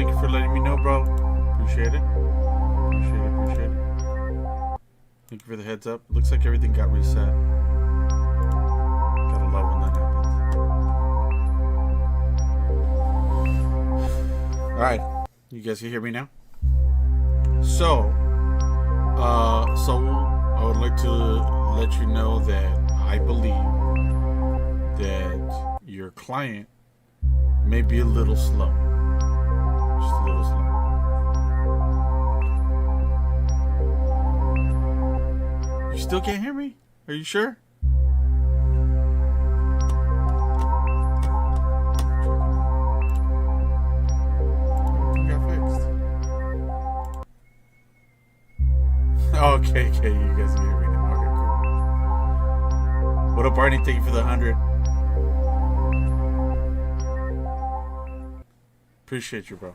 Thank you for letting me know, bro. Appreciate it. Appreciate it. Thank you for the heads up. Looks like everything got reset. Gotta love when that happens. Alright. You guys can hear me now? So I would like to let you know that I believe that your client may be a little slow. Just a little slow. You still can't hear me? Are you sure? Everything got fixed. Okay, you guys can hear me now. Okay, cool. What up, Barney? Thank you for the 100. Appreciate you, bro.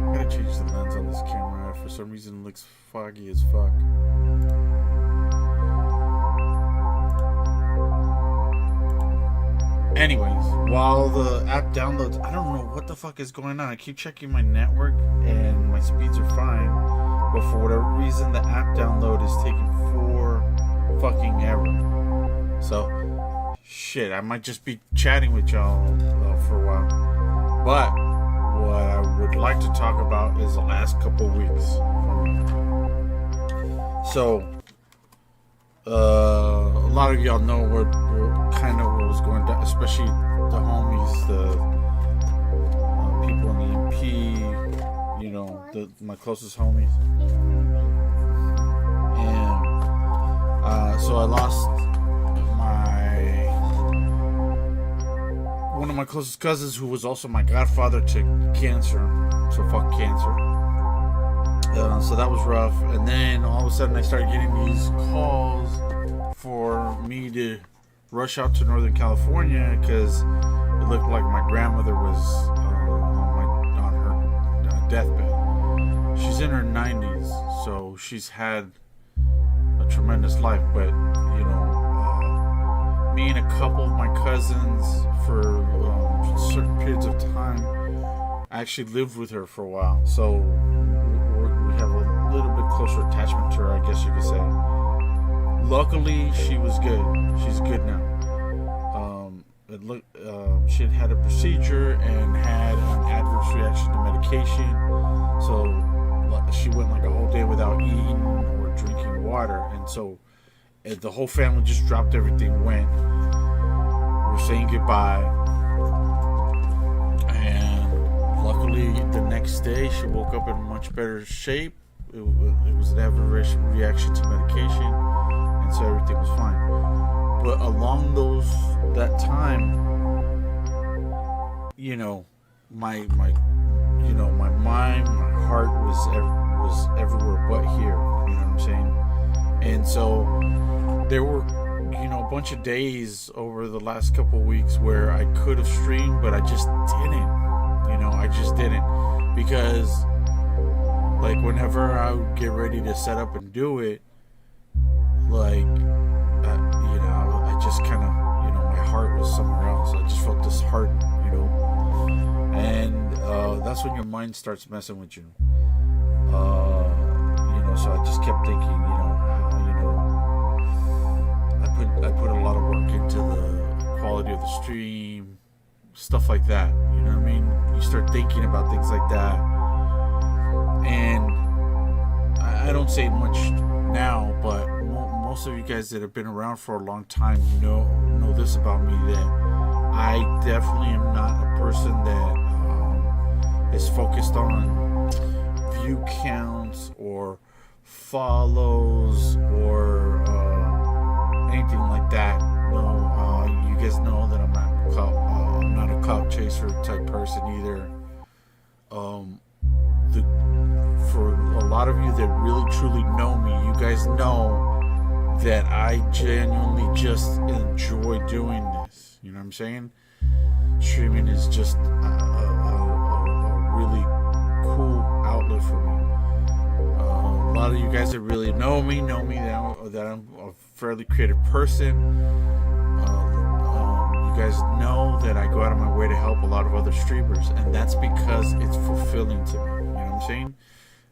I gotta change the lens on this camera. For some reason, it looks foggy as fuck. Anyways, while the app downloads, I don't know what the fuck is going on. I keep checking my network and my speeds are fine, but for whatever reason, the app download is taking fucking ever. So, shit, I might just be chatting with y'all for a while. But what I would like to talk about is the last couple weeks. So, a lot of y'all know what kind of what was going down, especially the homies, the people in the MP, you know, my closest homies. So I lost one of my closest cousins, who was also my godfather, to cancer. So fuck cancer. So that was rough. And then all of a sudden I started getting these calls for me to rush out to Northern California because it looked like my grandmother was on her deathbed. She's in her 90s, so she's had tremendous life, but you know, me and a couple of my cousins for certain periods of time, I actually lived with her for a while, so we have a little bit closer attachment to her, I guess you could say. Luckily, she was good. She's good now. She had a procedure and had an adverse reaction to medication, so she went like a whole day without eating or drinking water, and so the whole family just dropped everything, went. We're saying goodbye, and luckily the next day she woke up in much better shape. It was an adverse reaction to medication, and so everything was fine. But along that time, you know, my mind, my heart was everywhere but here. You know what I'm saying? And so there were, you know, a bunch of days over the last couple of weeks where I could have streamed, but I just didn't. You know, I just didn't, because like whenever I would get ready to set up and do it, like you know, I just kind of, you know, my heart was somewhere else. I just felt disheartened, you know, and that's when your mind starts messing with you. You know, so I just kept thinking, I put a lot of work into the quality of the stream, stuff like that. You know what I mean? You start thinking about things like that, and I don't say much now, but most of you guys that have been around for a long time know this about me, that I definitely am not a person that is focused on view counts or follows or anything like that. No, you guys know that I'm not a clout chaser type person either. For a lot of you that really truly know me, you guys know that I genuinely just enjoy doing this. You know what I'm saying? Streaming is just a really cool outlet for me. A lot of you guys that really know me that I'm a fairly creative person. You guys know that I go out of my way to help a lot of other streamers, and that's because it's fulfilling to me. You know what I'm saying?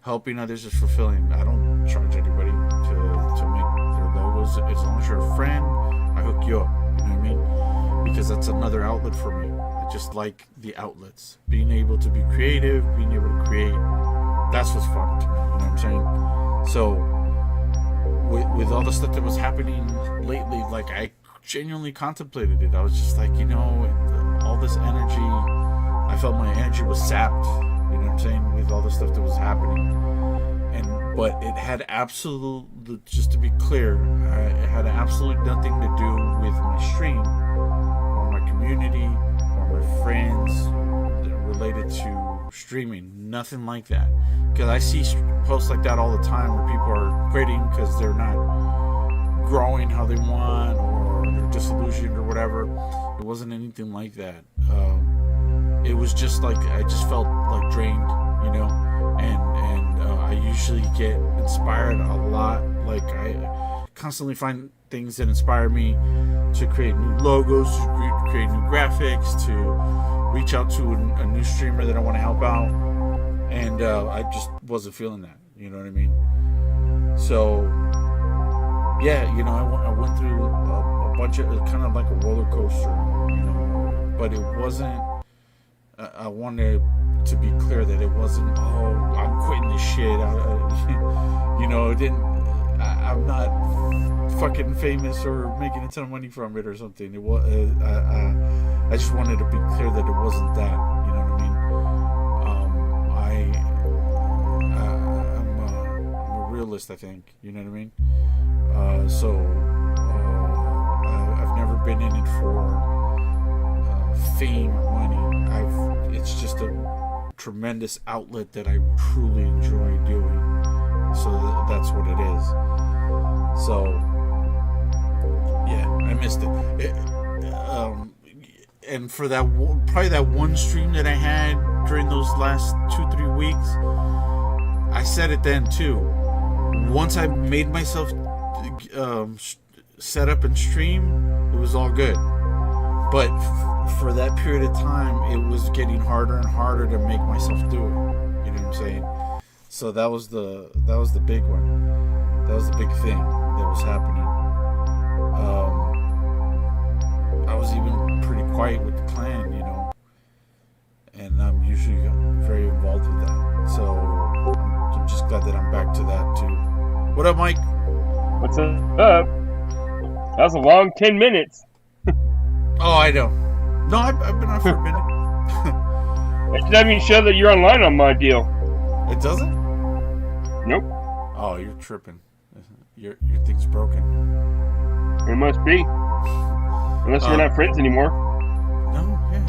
Helping others is fulfilling. I don't charge anybody to make their logos. As long as you're a friend, I hook you up. You know what I mean? Because that's another outlet for me. I just like the outlets. Being able to be creative, being able to create, that's what's fun to me. You know what I'm saying? So, with all the stuff that was happening lately, like, I genuinely contemplated it. I was just like, all this energy, I felt my energy was sapped. You know what I'm saying? With all the stuff that was happening. But it had just to be clear, it had absolutely nothing to do with my stream or my community or my friends related to streaming. Nothing like that. Because I see posts like that all the time where people are quitting because they're not growing how they want or they're disillusioned or whatever. It wasn't anything like that. It was just like I just felt like drained, and I usually get inspired a lot. Like I constantly find things that inspire me to create new logos, to create new graphics, to reach out to a new streamer that I want to help out, and I just wasn't feeling that. You know what I mean? So yeah, I went through a bunch of kind of like a roller coaster, but it wasn't. I wanted to be clear that it wasn't, I'm quitting this shit. It didn't. I'm not fucking famous or making a ton of money from it or something. It was. I just wanted to be clear that it wasn't that. You know what I mean? I'm a realist, I think. You know what I mean? I've never been in it for fame or money. It's just a tremendous outlet that I truly enjoy doing. So that's what it is. So yeah, I missed it. And for that, probably that one stream that I had during those last 2-3 weeks, I said it then too. Once I made myself set up and stream, it was all good. But for that period of time, it was getting harder and harder to make myself do it. You know what I'm saying? So that was the big one. That was the big thing that was happening. I was even pretty quiet with the clan, and I'm usually very involved with that. So I'm just glad that I'm back to that too. What up, Mike? What's up? That was a long 10 minutes. Oh, I know. No, I've been on for a minute. It doesn't even show that you're online on my deal. It doesn't? Nope. Oh, you're tripping. Your thing's broken. It must be. Unless we're not friends anymore. No, yeah.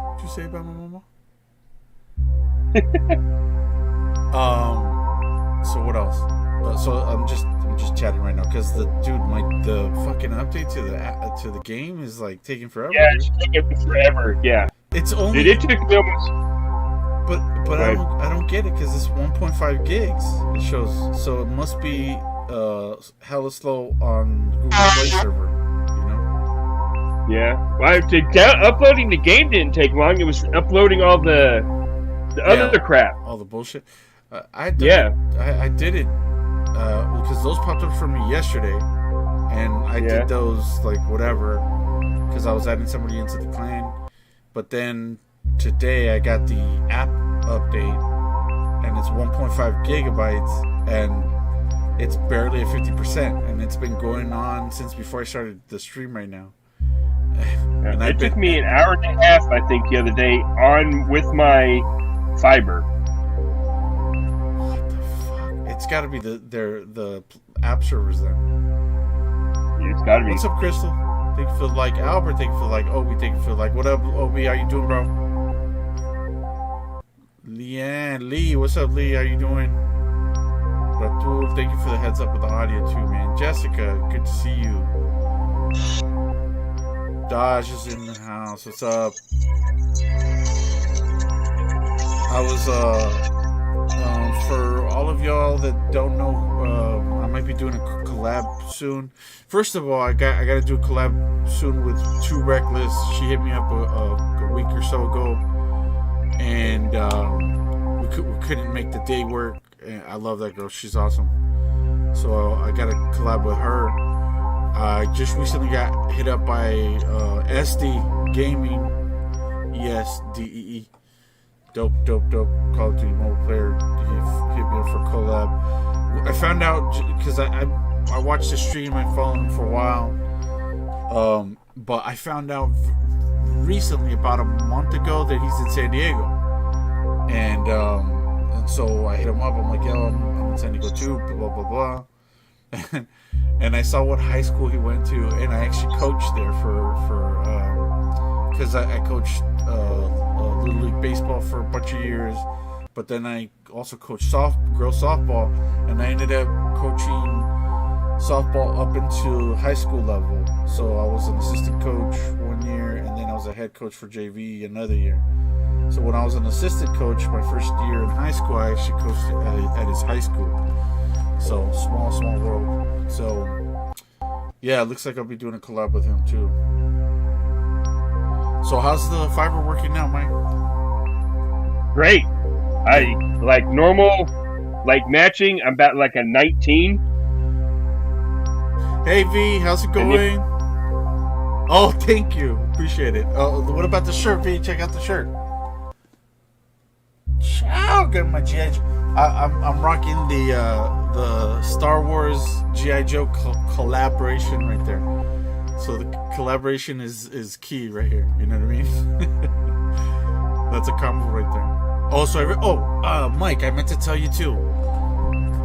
What'd you say about my mama? So what else? So I'm just chatting right now because the fucking update to the game is like taking forever. Yeah, it's taking forever. Yeah, it's only. It took me almost. But right. I don't get it because it's 1.5 gigs. It shows, so it must be hella slow on Google Play server. Yeah, well, uploading the game didn't take long. It was uploading all the other crap, all the bullshit. I did it because those popped up for me yesterday, and I did those like whatever because I was adding somebody into the clan. But then today I got the app update, and it's 1.5 gigabytes, and it's barely at 50%, and it's been going on since before I started the stream right now. And it took me an hour and a half, I think, the other day on with my fiber. What the fuck? It's got to be the app servers then. It's got to be. What's up, Crystal? Thank you for like Albert. Thank you for like Obi. Thank you for like what up, Obi? How you doing, bro? Leanne, Lee, what's up, Lee? How you doing? Ratul, thank you for the heads up with the audio too, man. Jessica, good to see you. Dodge is in the house. What's up? I was all of y'all that don't know, I might be doing a collab soon. First of all, I got to do a collab soon with Too Reckless. She hit me up a week or so ago, and we couldn't make the day work. And I love that girl. She's awesome. So I got to collab with her. I just recently got hit up by SD Gaming, ESDEE. Dope Call of Duty mobile player. He hit me up for collab. I found out because I watched the stream. I followed him for a while, but I found out recently, about a month ago, that he's in San Diego, and so I hit him up. I'm like, yo, I'm in San Diego too. Blah blah blah. And I saw what high school he went to, and I actually coached there because I coached Little League Baseball for a bunch of years, but then I also coached girls softball, and I ended up coaching softball up into high school level. So I was an assistant coach one year, and then I was a head coach for JV another year. So when I was an assistant coach my first year in high school, I actually coached at his high school. So small world. So yeah, it looks like I'll be doing a collab with him too. So how's the fiber working now, Mike? Great. I like normal, like matching. I'm about like a 19. Hey V, how's it going? Oh, thank you, appreciate it. Oh, what about the shirt, V? Check out the shirt. Ciao, good my GI. I'm rocking the Star Wars GI Joe collaboration right there. So the collaboration is key right here. You know what I mean? That's a combo right there. Also, Mike, I meant to tell you too.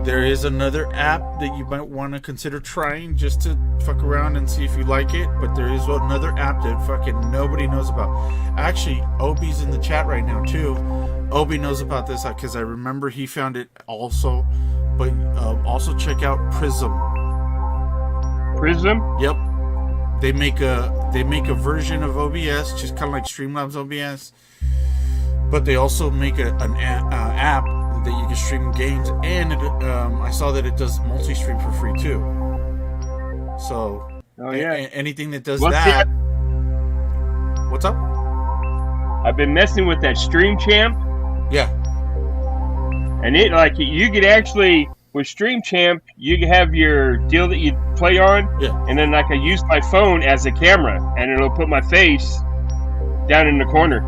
There is another app that you might want to consider trying just to fuck around and see if you like it. But there is another app that fucking nobody knows about. Actually, Obi's in the chat right now too. Obi knows about this because I remember he found it also. But also check out Prism. Prism? Yep. They make a version of OBS, just kind of like Streamlabs OBS. But they also make an app that you can stream games, and I saw that it does multi-stream for free too. So, anything that does that. What's up? I've been messing with that Stream Champ. Yeah. And it you could actually with Stream Champ, you can have your deal that you play on, and then I can use my phone as a camera, and it'll put my face down in the corner.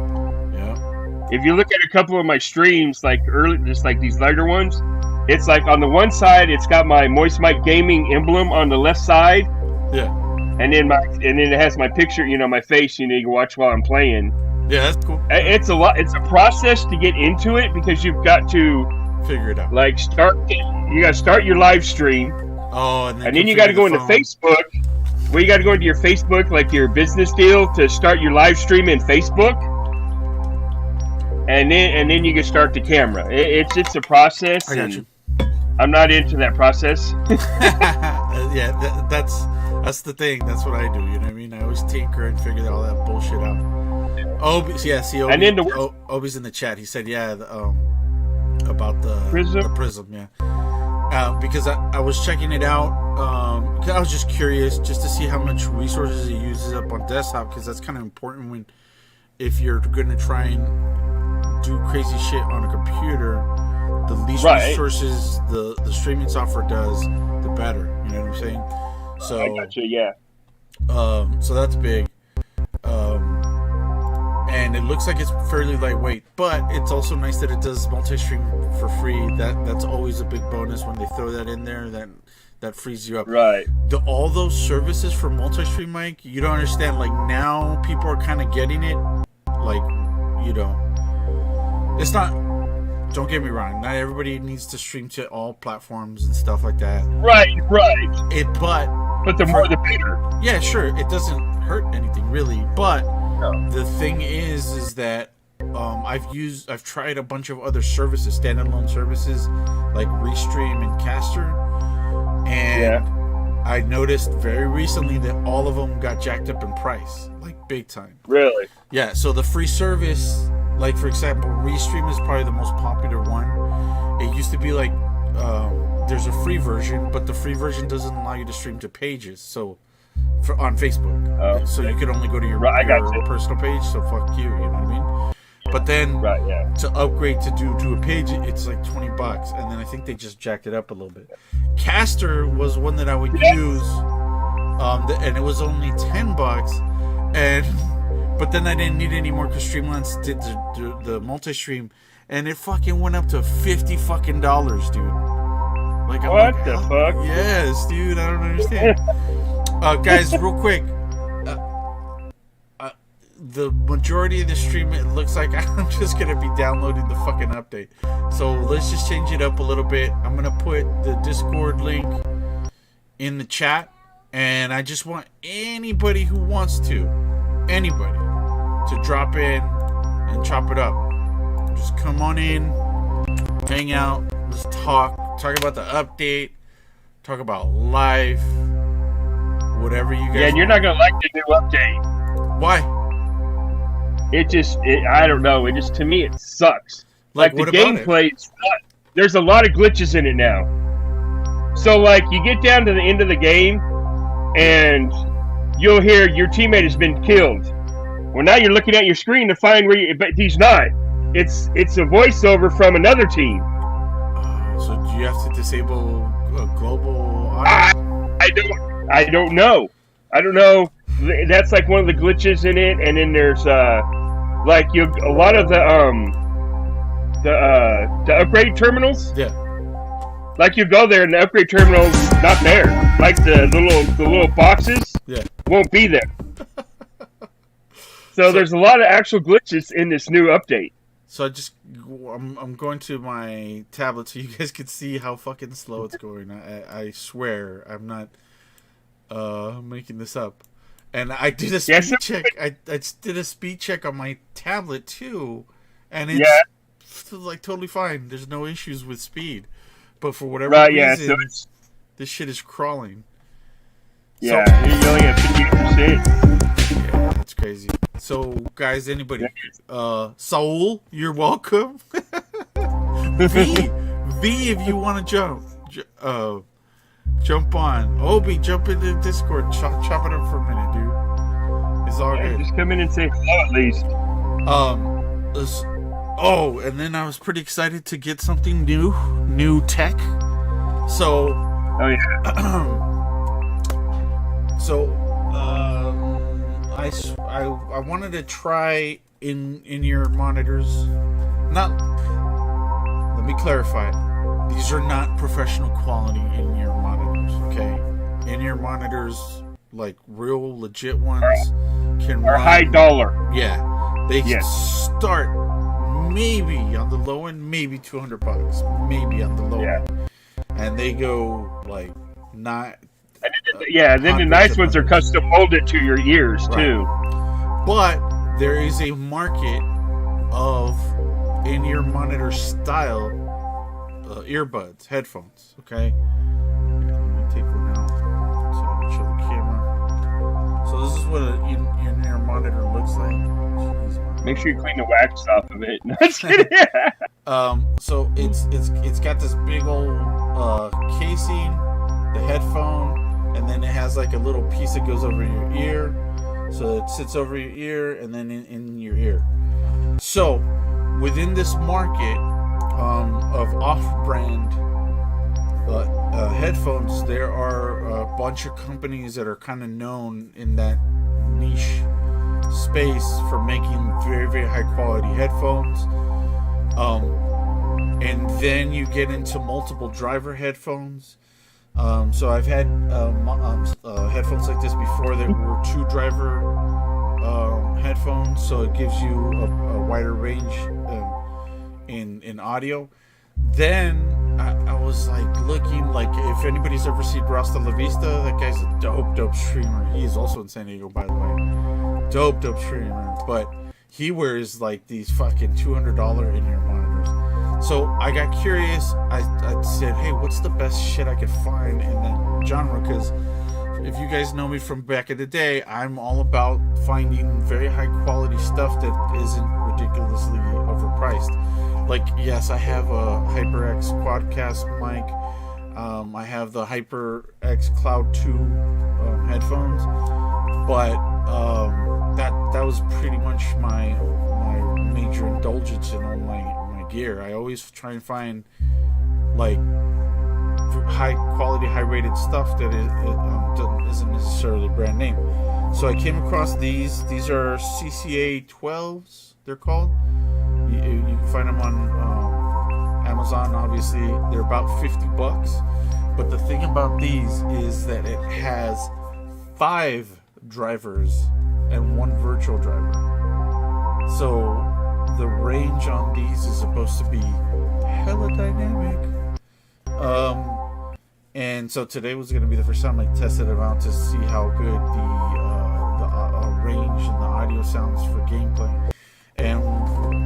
If you look at a couple of my streams, like early, just like these later ones, it's like on the one side, it's got my Moist Mike Gaming emblem on the left side. Yeah. And then it has my picture, my face, you can watch while I'm playing. Yeah, that's cool. It's a process to get into it because you've got to figure it out. Like you got to start your live stream. Oh, and then you got to go into Facebook. Well, you got to go into your Facebook, like your business deal, to start your live stream in Facebook. And then you can start the camera. It's a process. I got you. I'm not into that process. Yeah, that's the thing. That's what I do. You know what I mean? I always tinker and figure all that bullshit out. Obi, Obi's in the chat. He said, about the Prism, yeah. Because I was checking it out. Because I was just curious, just to see how much resources it uses up on desktop. Because that's kind of important if you're going to try and do crazy shit on a computer, the least resources the streaming software does, the better. You know what I'm saying? So I got you, yeah. So that's big. And it looks like it's fairly lightweight, but it's also nice that it does multi-stream for free. That's always a big bonus when they throw that in there. That frees you up. Right. All those services for multi-stream, Mike, you don't understand. Like, now people are kind of getting it. Like, it's not, don't get me wrong, not everybody needs to stream to all platforms and stuff like that. Right. But the more the better. Yeah, sure, it doesn't hurt anything really, but the thing is that I've tried a bunch of other services, standalone services like Restream and Caster, and I noticed very recently that all of them got jacked up in price, like big time. Really? Yeah, so the free service, like for example, Restream is probably the most popular one. It used to be like there's a free version, but the free version doesn't allow you to stream to pages. So on Facebook, so you could only go to your personal page. So fuck you, you know what I mean? But then to upgrade to a page, it's like $20, and then I think they just jacked it up a little bit. Caster was one that I would use, and it was only $10, but then I didn't need any more because Streamlabs did the multi-stream, and it fucking went up to $50, dude. Like, what the fuck? Yes, dude, I don't understand. Guys, real quick. The majority of the stream, it looks like I'm just going to be downloading the fucking update. So let's just change it up a little bit. I'm going to put the Discord link in the chat. And I just want anybody who wants to, drop in and chop it up. Just come on in, hang out, let's talk about the update, talk about life, whatever you guys and you're not going to like the new update. Why? I don't know. It just, to me, it sucks. Like the gameplay, there's a lot of glitches in it now. So, like, you get down to the end of the game, and you'll hear your teammate has been killed. Well, now you're looking at your screen to find but he's not. It's a voiceover from another team. So, do you have to disable global audio? I don't know. I don't know. That's like one of the glitches in it, and then there's like a lot of the upgrade terminals. Yeah. Like you go there and the upgrade terminal's not there. Like the little boxes. Yeah. Won't be there. So there's a lot of actual glitches in this new update. So I'm going to my tablet so you guys can see how fucking slow it's going. I swear I'm not making this up. And I did a speed check. I did a speed check on my tablet too, and it's like totally fine. There's no issues with speed, but for whatever reason, this shit is crawling. Yeah, you're only at 58%. Yeah, that's crazy. So, guys, anybody, Saul, you're welcome. V, if you want to jump on. Obi, jump into Discord. Chop it up for a minute, dude. It's all good. Just come in and say hello at least. And then I was pretty excited to get something new tech. So. Oh yeah. I wanted to try in your monitors. Let me clarify. These are not professional quality in-ear monitors, okay? In-ear monitors, like real legit ones, can run high dollar. Yeah, they start maybe on the low end, maybe $200, maybe on the low end, and they go like not. Then the nice ones are custom molded to your ears too. But there is a market of in-ear monitor style earbuds, headphones. Okay, let me take one out so I can show the camera. So this is what an in-ear monitor looks like. Jeez, make sure you clean the wax off of it. So it's got this big old casing, the headphone, and then it has like a little piece that goes over your ear. So it sits over your ear and then in your ear. So within this market of off-brand headphones, there are a bunch of companies that are kind of known in that niche space for making very, very high quality headphones. And then you get into multiple driver headphones. So I've had headphones like this before that were 2 driver headphones, so it gives you a wider range in audio. Then I was like looking, like if anybody's ever seen Rasta La Vista, that guy's a dope streamer. He is also in San Diego, by the way. Dope streamer, but he wears like these fucking $200 in-ear monitors. So I got curious. I said, hey, what's the best shit I could find in that genre? Because if you guys know me from back in the day, I'm all about finding very high quality stuff that isn't ridiculously overpriced. like, yes, I have a HyperX Quadcast mic. I have the HyperX Cloud 2 headphones, but that was pretty much my major indulgence in all my gear. I always try and find like high quality, high rated stuff that isn't necessarily brand name. So I came across these. These are CCA 12s. They're called. You can find them on Amazon. Obviously, they're about $50. But the thing about these is that it has 5 drivers and 1 virtual driver. So the range on these is supposed to be hella dynamic. And so today was going to be the first time I tested it out to see how good the range and the audio sounds for gameplay. And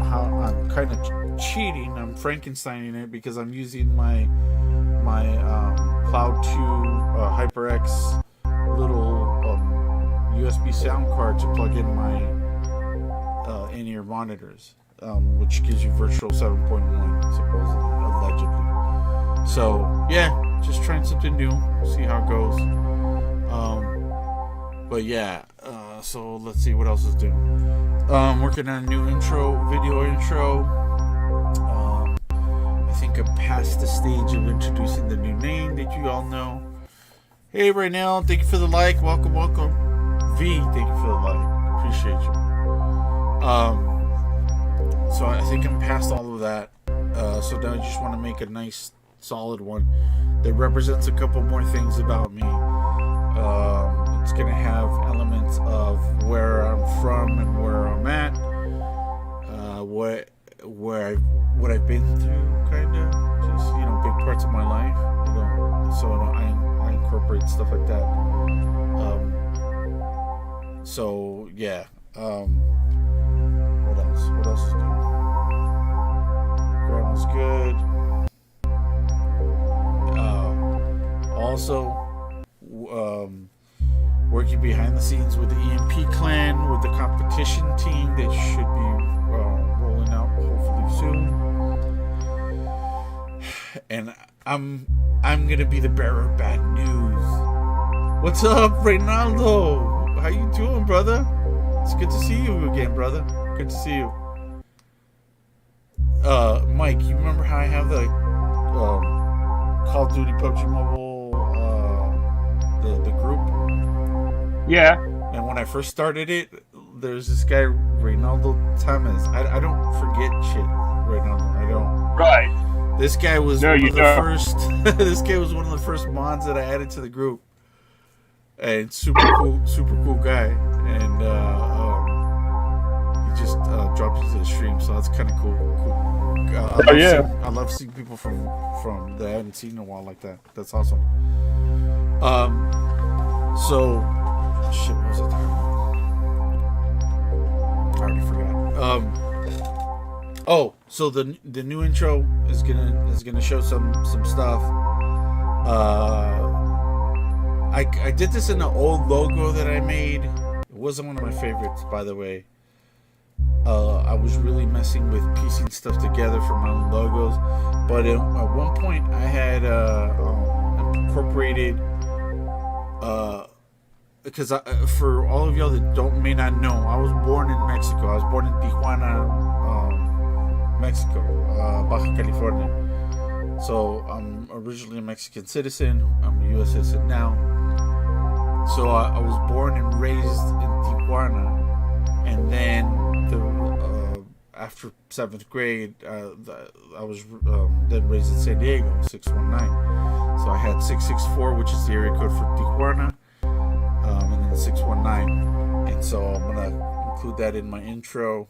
how I'm kind of cheating. I'm Frankensteining it because I'm using my Cloud 2 HyperX little USB sound card to plug in my in-ear monitors, which gives you virtual 7.1 supposedly, allegedly. So yeah, just trying something new, see how it goes. But yeah, so let's see what else is doing. Working on a new video intro. I think I'm past the stage of introducing the new name that you all know. Hey, right now, thank you for the like. Welcome. V, thank you for the like. Appreciate you. So I think I'm past all of that. So now I just want to make a nice, solid one that represents a couple more things about me. It's going to have elements of where I'm from and where I'm at, what I've been through, kind of, just, big parts of my life, so I incorporate stuff like that. So yeah, what else is good? Grandma's good. Also, working behind the scenes with the EMP clan, with the competition team that should be rolling out hopefully soon. And I'm gonna be the bearer of bad news. What's up, Reynaldo? How you doing, brother? It's good to see you again, brother. Good to see you. Mike, you remember how I have the Call of Duty PUBG Mobile the group? Yeah. And when I first started it, there's this guy, Reynaldo Thomas. I don't forget shit, Reynaldo. I don't. Right. This guy was one of the first. This guy was one of the first mods that I added to the group, and super cool guy. And he just dropped into the stream, so that's kind of cool. I love seeing people from that I haven't seen in a while like that. That's awesome. So. Shit, what was I talking about? I already forgot. So the new intro is gonna show some stuff. I did this in the old logo that I made. It wasn't one of my favorites, by the way. I was really messing with piecing stuff together for my own logos, but at one point I had incorporated. Because for all of y'all that may not know, I was born in Mexico. I was born in Tijuana, Mexico, Baja California. So I'm originally a Mexican citizen. I'm a U.S. citizen now. So I was born and raised in Tijuana, and then after 7th grade, I was then raised in San Diego, 619. So I had 664, which is the area code for Tijuana. And then 619, and so I'm gonna include that in my intro,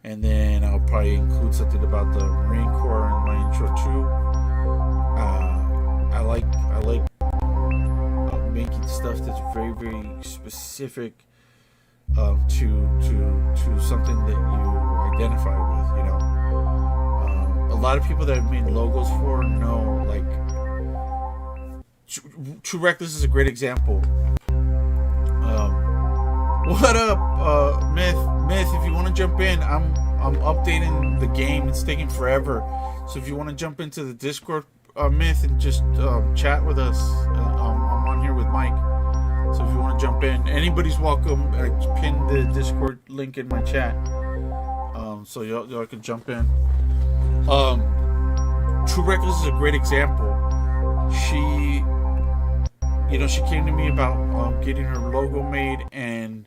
and then I'll probably include something about the Marine Corps in my intro too. I like making stuff that's very, very specific to something that you identify with. A lot of people that I've made logos for know, like True Reckless is a great example. What up, Myth? If you want to jump in, I'm I'm updating the game. It's taking forever. So if you want to jump into the Discord myth and just chat with us, I'm on here with Mike. So if you want to jump in, anybody's welcome. I pinned the Discord link in my chat, so y'all can jump in. True Reckless is a great example. She came to me about getting her logo made, and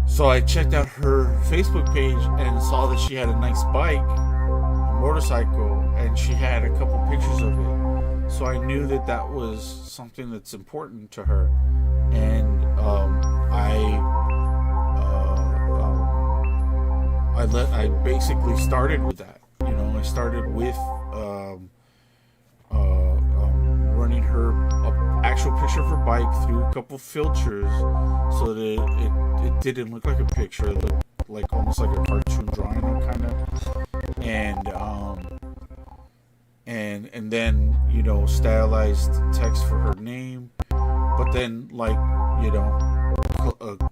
so I checked out her Facebook page and saw that she had a nice bike, a motorcycle, and she had a couple pictures of it. So I knew that was something that's important to her, and I basically started with that. I started with running her actual picture of her bike through a couple filters so that it didn't look like a picture. It looked like almost like a cartoon drawing, kind of. And then stylized text for her name. But then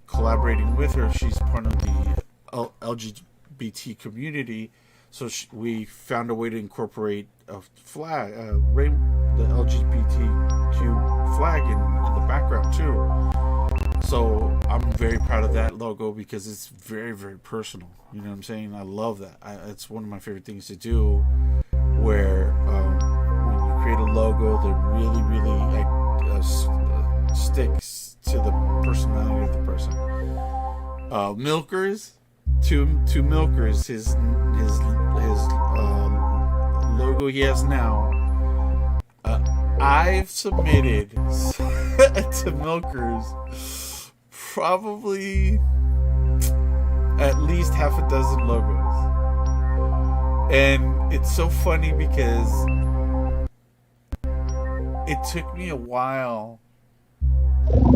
collaborating with her, she's part of the LGBT community. So we found a way to incorporate a flag, the LGBTQ flag in the background too. So I'm very proud of that logo because it's very, very personal. You know what I'm saying? I love that. It's one of my favorite things to do, where when you create a logo that really, really sticks to the personality of the person. Milkers. Two milkers, his logo he has now. I've submitted to milkers probably at least half a dozen logos, and it's so funny because it took me a while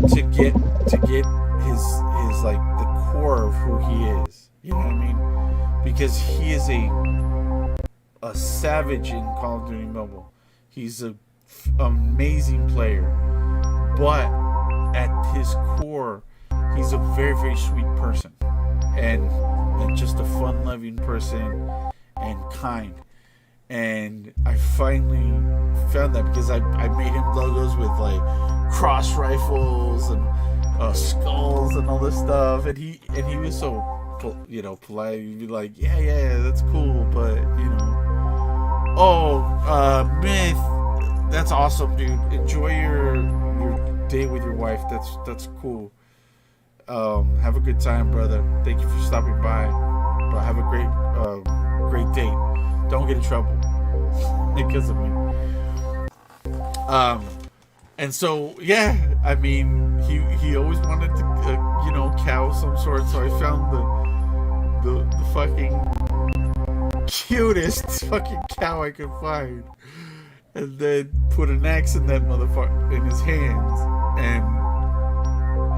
to get his like the core of who he is. You know what I mean? Because he is a savage in Call of Duty Mobile. He's an amazing player, but at his core, he's a very, very sweet person, and just a fun-loving person and kind. And I finally found that because I made him logos with like cross rifles and skulls and all this stuff, and he was so polite. He'd be like, yeah, that's cool, but Myth, that's awesome, dude. Enjoy your day with your wife. That's cool. Have a good time, brother. Thank you for stopping by. But have a great date. Don't get in trouble because of me. And so, yeah, I mean, he always wanted to, cow of some sort. So I found the fucking cutest fucking cow I could find, and then put an X in that motherfucker in his hands and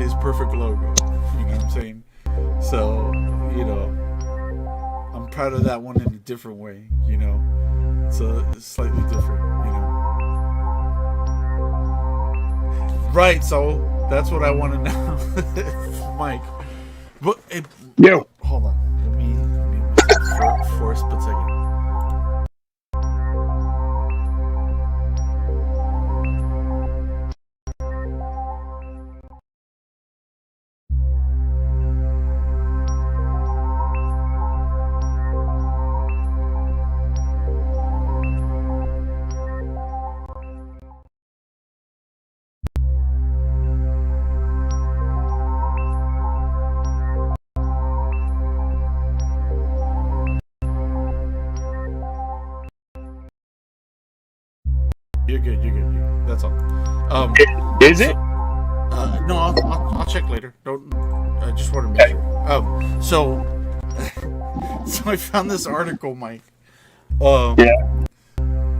his perfect logo. You know what I'm saying? So, I'm proud of that one in a different way. So it's slightly different. Right, so that's what I want to know, Mike. But hold on, let me for a split second. You're good. That's all. Is it? No, I'll check later. Don't. I just want to make sure. So I found this article, Mike.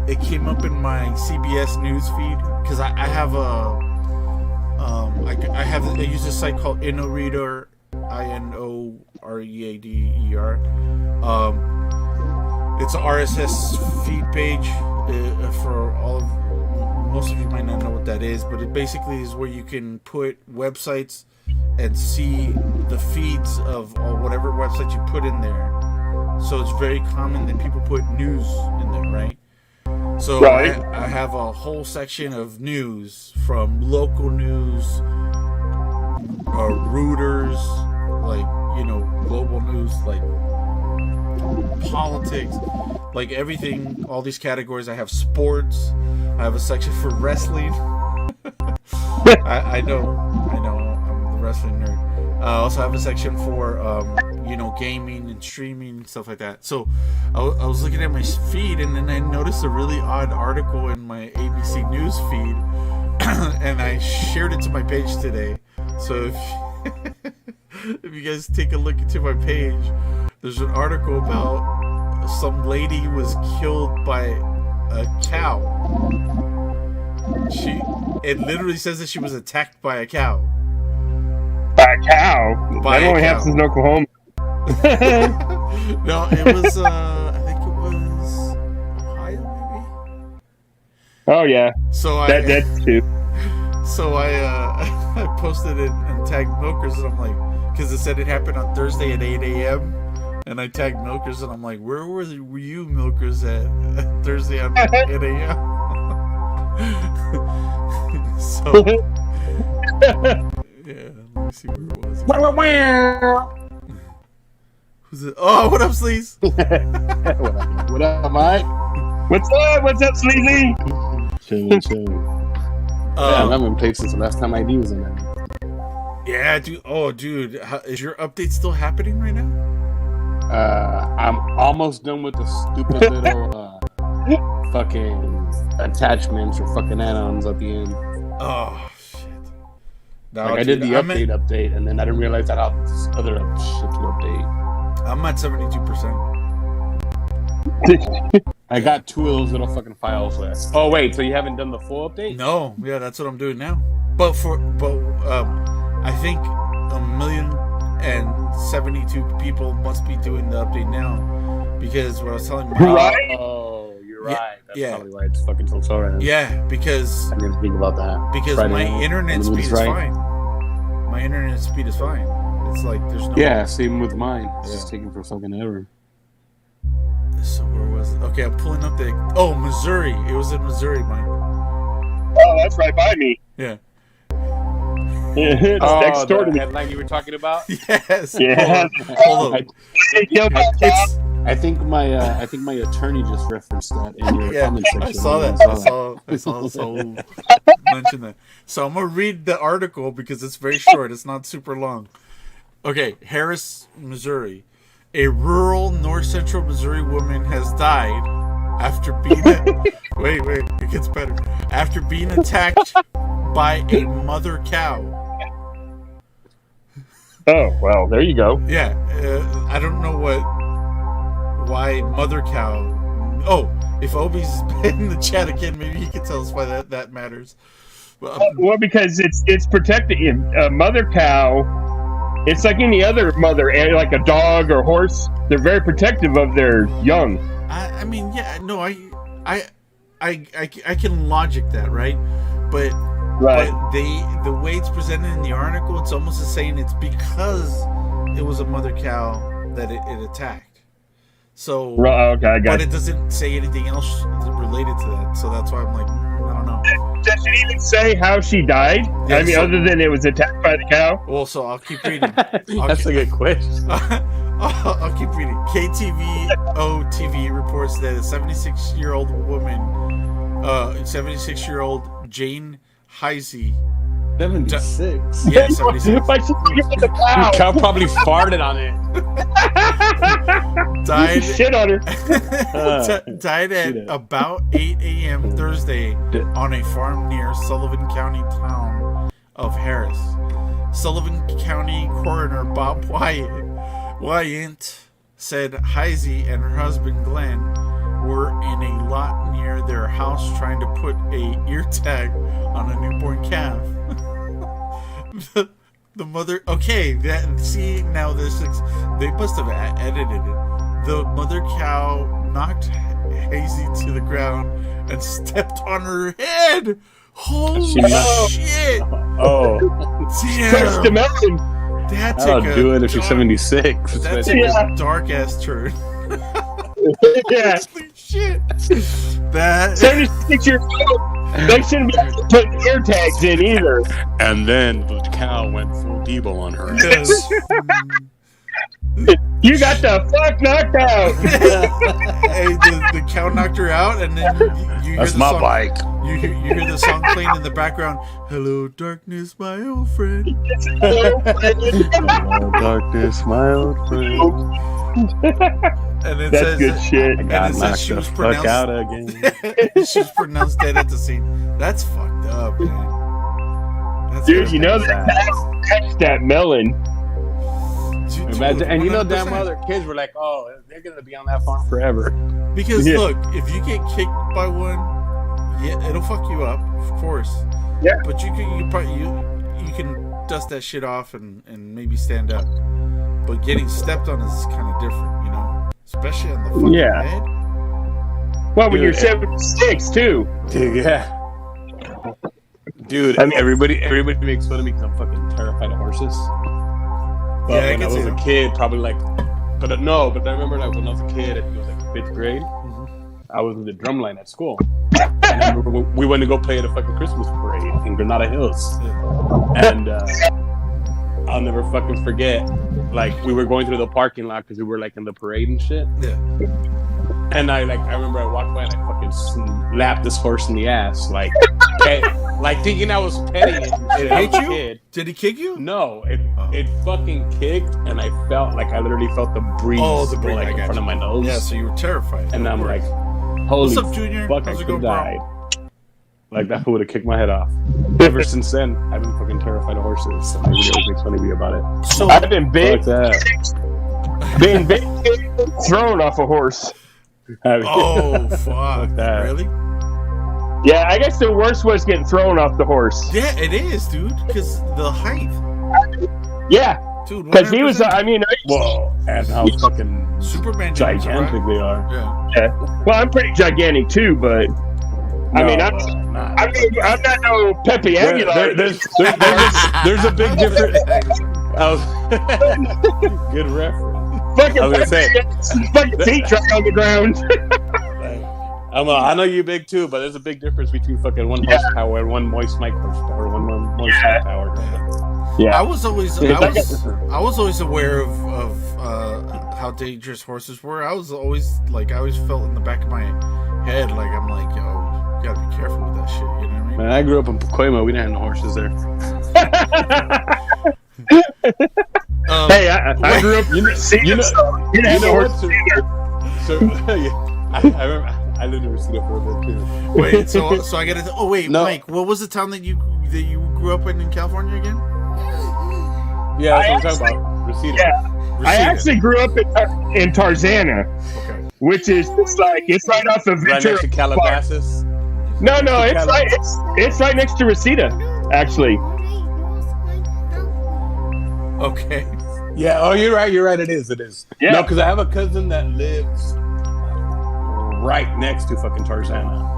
It came up in my CBS news feed because I have I use a site called InnoReader, INOREADER. It's an RSS feed page for all of. Most of you might not know what that is, but it basically is where you can put websites and see the feeds of whatever website you put in there. so it's very common that people put news in there, right? So Right. I have a whole section of news, from local news, Reuters, like, global news, like politics, like everything, all these categories. I have sports. I have a section for wrestling. I know, I'm the wrestling nerd. I also have a section for, gaming and streaming and stuff like that. So I was looking at my feed, and then I noticed a really odd article in my ABC News feed, and I shared it to my page today. So if you guys take a look into my page, there's an article about some lady was killed by a cow. It literally says that she was attacked by a cow. By a cow? By that only cow. happens in Oklahoma. No, it was, I think it was Ohio, maybe? Oh, yeah. So That's too. So I posted it and tagged Milkers, and I'm like, because it said it happened on Thursday at 8 a.m., and I tagged Milkers, and I'm like, where were you Milkers at Thursday at 8 a.m.? So, yeah, let me see where it was. Who's it? Oh, what up, Sleaze? What up, Mike? What's up, Sleazy? Chilling. Yeah, I haven't played since the last time ID was in there. Yeah, dude. Oh, dude. Is your update still happening right now? I'm almost done with the stupid little fucking attachments or fucking add-ons at the end. Oh, shit. No, I did the update, and then I didn't realize that I had this other shit to update. I'm at 72%. I got 2 of those little fucking files left. Oh wait, so you haven't done the full update? No, yeah, that's what I'm doing now. But I think 1,072,000 people must be doing the update now, because what I was telling you. Right? Oh, you're right. That's yeah. probably why it's fucking so slow right now. Yeah, because I didn't think about that. Because Friday my night, internet speed is right. fine. My internet speed is fine. It's like there's no. Yeah, same with mine. It's just taking for fucking ever. So where was it? Okay, I'm pulling up Missouri. It was in Missouri, Mike. Oh, that's right by me. Yeah. It's next door to the me. headline you were talking about? Yes. Yeah. Hold on. I think my attorney just referenced that in your comment section. I saw that. I saw this whole mention that. So I'm gonna read the article because it's very short. It's not super long. Okay, Harris, Missouri. A rural north-central Missouri woman has died after being wait, it gets better. After being attacked by a mother cow. Oh, well, there you go. Yeah, I don't know why mother cow. Oh, if Obi's in the chat again, maybe he can tell us why that matters. Well, because it's protected. A mother cow, it's like any other mother, like a dog or horse. They're very protective of their young. I mean, yeah, no, I can logic that, right? But the way it's presented in the article, it's almost as saying it's because it was a mother cow that it attacked. So, okay, I got but it doesn't say anything else related to that. So that's why I'm like, I don't know. Does it even say how she died? Yeah, I mean, other than it was attacked by the cow? Well, so I'll keep reading. That's a good question. I'll keep reading. KTVO TV reports that a 76-year-old woman, 76-year-old Jane Heisey. 76? Yeah, 76. The cow probably farted on it. Died, shit on her. died at about 8 a.m. Thursday on a farm near Sullivan County town of Harris. Sullivan County Coroner Bob Wyant said Heisey and her husband Glenn were in a lot near their house trying to put a ear tag on a newborn calf. The mother. Okay, now they must have edited it. The mother cow knocked Hazy to the ground and stepped on her head. Holy shit! Oh, damn! That took I'll do it if she's 76. That took a dark ass turn. Yeah. Holy shit. That 76 years old. They shouldn't be putting ear tags in either. And then the cow went full Debo on her. yes. You got the fuck knocked out. Hey, the cow knocked her out, and then you hear That's the my song. bike. You hear the song playing in the background. Hello, darkness, my old friend. Hello, darkness, my old friend. And it That's says, good shit. And Got it says knocked she the was fuck out pronounced. again. She was pronounced dead at the scene. That's fucked up, man. That's Dude, good. you know that catch that melon. Dude, Imagine, and you know, 100%. damn other kids were like, "Oh, they're gonna be on that farm forever." Because Yeah. look, if you get kicked by one, yeah, it'll fuck you up, of course. Yeah. But you can dust that shit off and maybe stand up. But getting stepped on is kind of different, you know, especially on the fucking Yeah. head. Well, when Dude. you're 76 too. Dude, yeah. Dude, I mean- everybody makes fun of me because I'm fucking terrified of horses. But Yeah, I when can I see was a that. kid, probably like, but I remember like when I was a kid, it was like 5th grade. I was in the drum line at school. And I remember we went to go play at a fucking Christmas parade in Granada Hills. And I'll never fucking forget, like, we were going through the parking lot because we were like in the parade and shit. Yeah. And I remember I walked by and I fucking slapped this horse in the ass, like thinking I was petting it. Did it hit you? Kid. Did he kick you? No, it fucking kicked, and I literally felt the breeze, The breeze, like I in got front you. of my nose. Yeah, so you were terrified. And of I'm course. like, holy What's up, Junior? fuck, I How's it could going, have bro? died. Like, that would have kicked my head off. Ever since then, I've been fucking terrified of horses. So everybody always makes fun of me about it. So I've been big, Fuck that. been big, thrown off a horse. oh fuck, that. really? Yeah, I guess the worst was getting thrown off the horse. Yeah, it is, dude. Because the height, Yeah, dude. because he was. 100%. I mean, Whoa, and how fucking Superman gigantic jumps, they are. right? Yeah. well, I'm pretty gigantic too, but I mean, I'm not. not no Pepe Aguilar. There's a big difference. Good reference. Fucking I was gonna say. fucking feet right on the ground. I know you big too, but there's a big difference between fucking 1 horsepower and 1 moist mic horsepower, one moist mic power. Yeah, I was always aware of how dangerous horses were. I always felt in the back of my head like I'm like, yo, you gotta be careful with that shit. You know what I mean? Man, I grew up in Pacoima. We didn't have no horses there. hey, I grew up in Reseda, so you didn't have no what? horses either. So yeah, I remember I lived in Reseda for a bit too. Wait, so I gotta. Oh wait, No. Mike, what was the town that you grew up in California again? Yeah, that's what I'm talking about. Reseda. Yeah, I Reseda. actually grew up in Tarzana, Okay. which is it's right off of Right Ventura. next to Calabasas. No, it's right next to Reseda, actually. Okay. Yeah. Oh, you're right. It is. Yeah. No, because I have a cousin that lives right next to fucking Tarzana.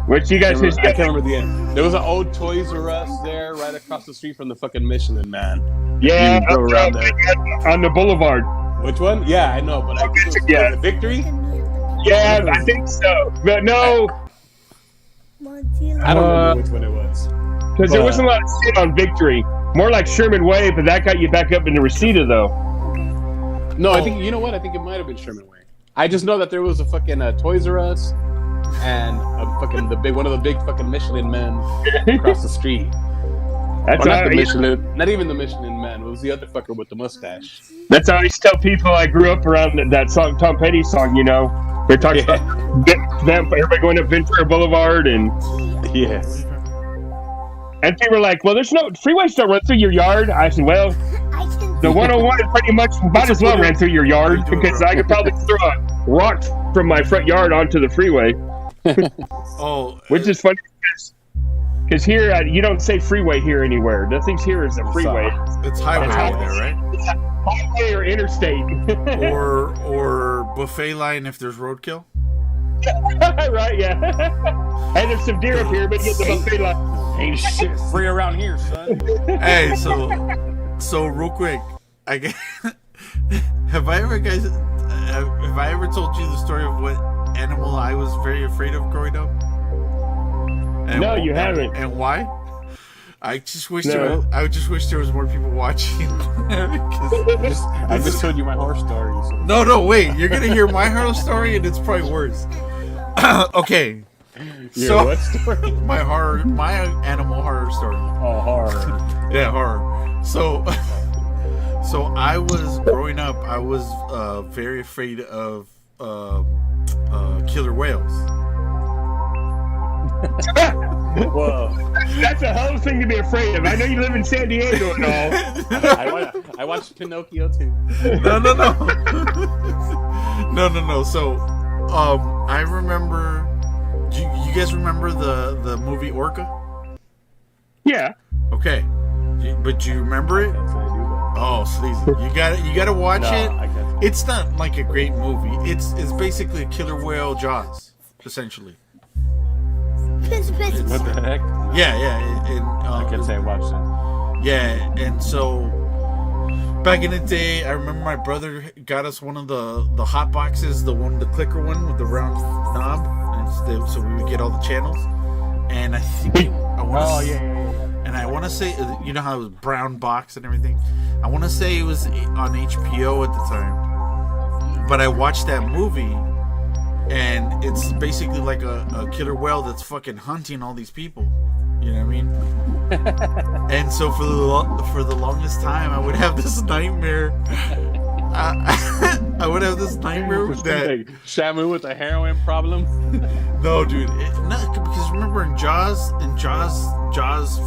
Which you guys I can't remember the end. There was an old Toys R Us there, right across the street from the fucking Michelin Man. yeah, You drove around there. on the boulevard. Which one? Yeah, I know, but was it Victory? Yeah, I think so. But no, I don't remember which one it was. because there wasn't a lot of shit on Victory. More like Sherman Way, but that got you back up into Reseda, though. No, I think, you know what? I think it might have been Sherman Way. I just know that there was a fucking Toys R Us and one of the big fucking Michelin men across the street. That's Or how not even the Michelin Man. It was the other fucker with the mustache. That's how I used to tell people I grew up around that song, Tom Petty song, you know. They're talking about everybody going up Ventura Boulevard, and Yeah. people were like, well, there's no freeways don't run through your yard. I said, well, the 101 pretty much might as well run through your yard because I could probably throw a rock from my front yard onto the freeway. Oh, Which is funny because here you don't say freeway here anywhere. Nothing's here is a freeway. it's highway over there, right? Highway or interstate. or buffet line if there's roadkill. Right, yeah. And there's some deer up here, but you get the buffet line. Ain't shit free around here, son. Hey, so real quick, have I ever have I ever told you the story of what animal I was very afraid of growing up? And no, you haven't. And why? I just wish there was more people watching. I just told you my horror story. So. No, wait. You're gonna hear my horror story, and it's probably worse. Okay. Your what story? My animal horror story. Oh, horror. Yeah, horror. So I was growing up. I was very afraid of killer whales. Whoa, that's a hell of a thing to be afraid of. I know you live in San Diego and all. I watched Pinocchio too. No. So, I remember. You guys remember the movie Orca? Yeah. Okay, but do you remember it? Oh, sleazy! You got to watch it. It's not like a great movie. It's basically a killer whale Jaws, essentially. What the heck? Yeah. I can't say I watched it. Yeah, and so back in the day, I remember my brother got us one of the hot boxes, the clicker one with the round knob, and so we would get all the channels. And I think I want to say, you know how it was brown box and everything. I want to say it was on HBO at the time, but I watched that movie. And it's basically like a killer whale that's fucking hunting all these people. You know what I mean? And so for the longest time, I would have this nightmare. I would have this nightmare that Shamu with a heroin problem. No, dude, because remember in Jaws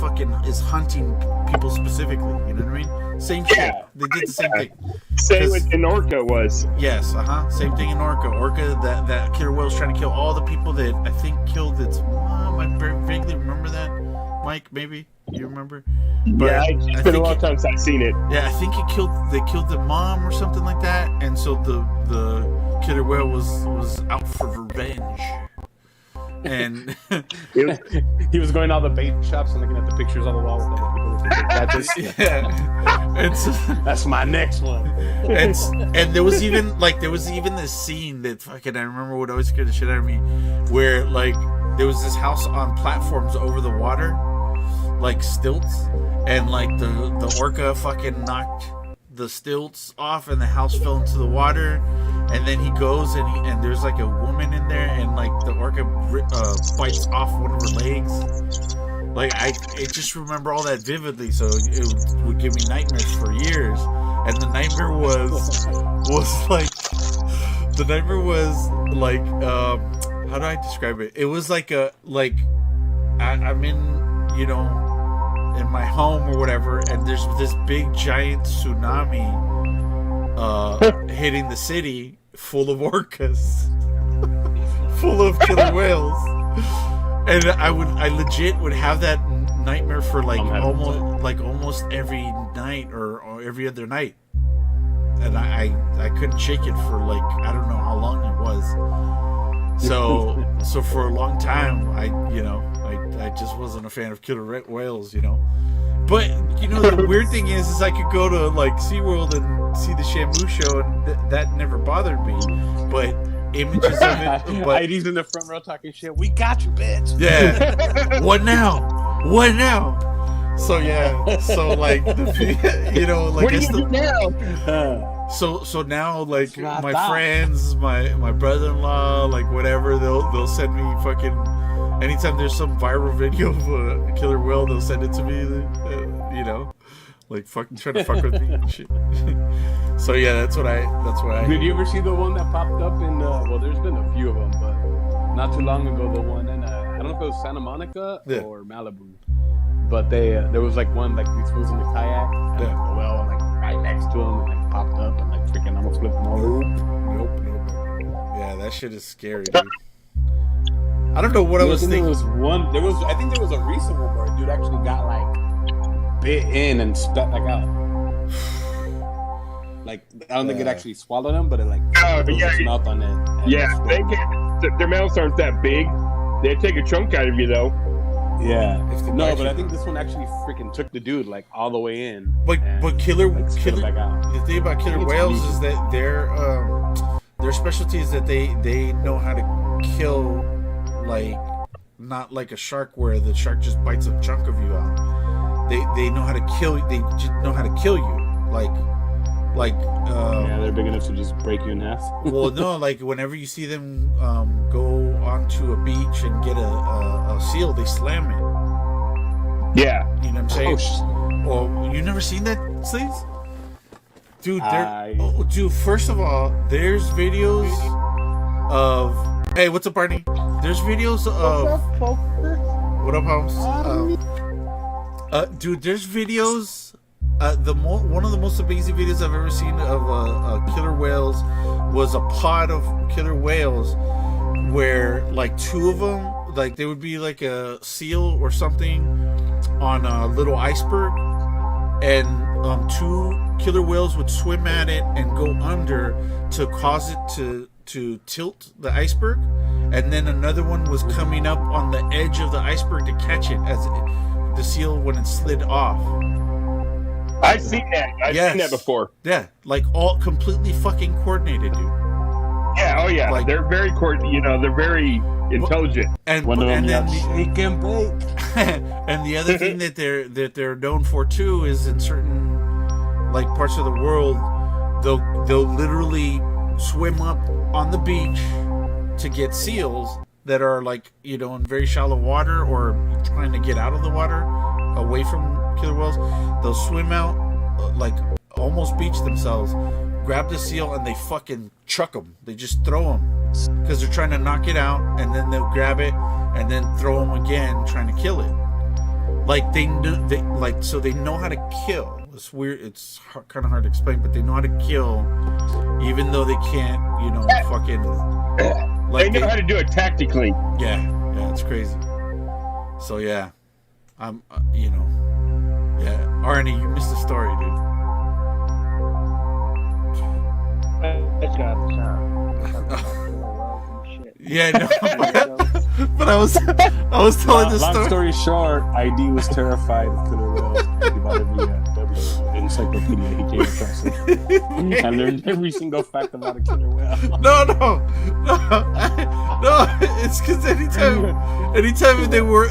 fucking is hunting people specifically. You know what I mean? Same shit. They did the same thing. Same with in Orca was. Yes, Same thing in Orca. Orca, that killer whale was trying to kill all the people that I think killed its mom. I vaguely remember that. Mike, maybe you remember? But yeah, it's been a long time since I've seen it. Yeah, I think they killed the mom or something like that, and so the killer whale was out for revenge. And he was going to all the bait shops and looking at the pictures on the wall with other people with the patches. Yeah, that's my next one. And there was even this scene that fucking I remember would always scare the shit out of me, where like there was this house on platforms over the water, like stilts, and like the orca fucking knocked the stilts off and the house fell into the water. And then he goes and there's like a woman in there, and like the orca bites off one of her legs. Like I just remember all that vividly, so it would give me nightmares for years. And the nightmare was like how do I describe it? It was like I'm in in my home or whatever, and there's this big giant tsunami hitting the city. Full of orcas, full of killer whales, and I legit would have that nightmare for like almost every night or every other night, and I couldn't shake it for like I don't know how long it was. So for a long time I just wasn't a fan of killer whales, But the weird thing is I could go to like SeaWorld and see the Shamu show, and that never bothered me. But images of it, ID's in the front row talking shit. We got you, bitch. Yeah. What now? So yeah. So like what do you do now? So now like my friends, my brother-in-law, like whatever, they'll send me fucking. Anytime there's some viral video of a killer whale, they'll send it to me, like fucking trying to fuck with me and shit. So yeah, that's what I. Did you ever see the one that popped up in? Well, there's been a few of them, but not too long ago, the one in I don't know if it was Santa Monica or Malibu, but there was like one like these fools in the kayak, and like, the whale like right next to them, and like popped up and like freaking almost flipped them over. Nope. Yeah, that shit is scary, dude. I don't know what I was thinking. I think there was a recent one where a dude actually got like bit in and spat back out. Like I don't think it actually swallowed him, but it like his mouth on it. Yeah, their mouths aren't that big. They take a chunk out of you though. Yeah. No, but I think this one actually freaking took the dude like all the way in. But killer back out. The thing about killer whales is that Their specialty is that they know how to kill, like, not like a shark where the shark just bites a chunk of you out. They know how to kill. They just know how to kill you, like. Yeah, they're big enough to just break you in half. Well, no, like whenever you see them go onto a beach and get a seal, they slam it. Yeah. You know what I'm saying? Oh, you never seen that, Sleeves? Dude, dude, first of all, there's videos of... Hey, what's up, Barney? There's videos of... What up, Holmes? Dude, there's videos... one of the most amazing videos I've ever seen of killer whales was a pod of killer whales where, like, two of them, like, they would be like a seal or something on a little iceberg, and two killer whales would swim at it and go under to cause it to tilt the iceberg, and then another one was coming up on the edge of the iceberg to catch it as the seal when it slid off. I've seen that. I've seen that before. Yeah, like all completely fucking coordinated, dude. Yeah, oh yeah. Like, they're very they're very intelligent. And then shake and bake. And the other thing that they're known for too is in certain, like, parts of the world, they'll literally swim up on the beach to get seals that are, like, you know, in very shallow water or trying to get out of the water away from killer whales. They'll swim out, like, almost beach themselves, grab the seal, and they fucking chuck them. They just throw them because they're trying to knock it out, and then they'll grab it and then throw them again, trying to kill it. Like, so they know how to kill. It's weird. It's kind of hard to explain, but they know how to kill, even though they can't, you know, fucking. Like, they know how to do it tactically. Yeah, it's crazy. So yeah, I'm, you know. Yeah, Arnie, you missed the story, dude. Yeah, no, but I was telling the story. Long story short, ID was terrified of killer whales. He bought every encyclopedia he came across it. I learned every single fact about a killer whale. No. It's because anytime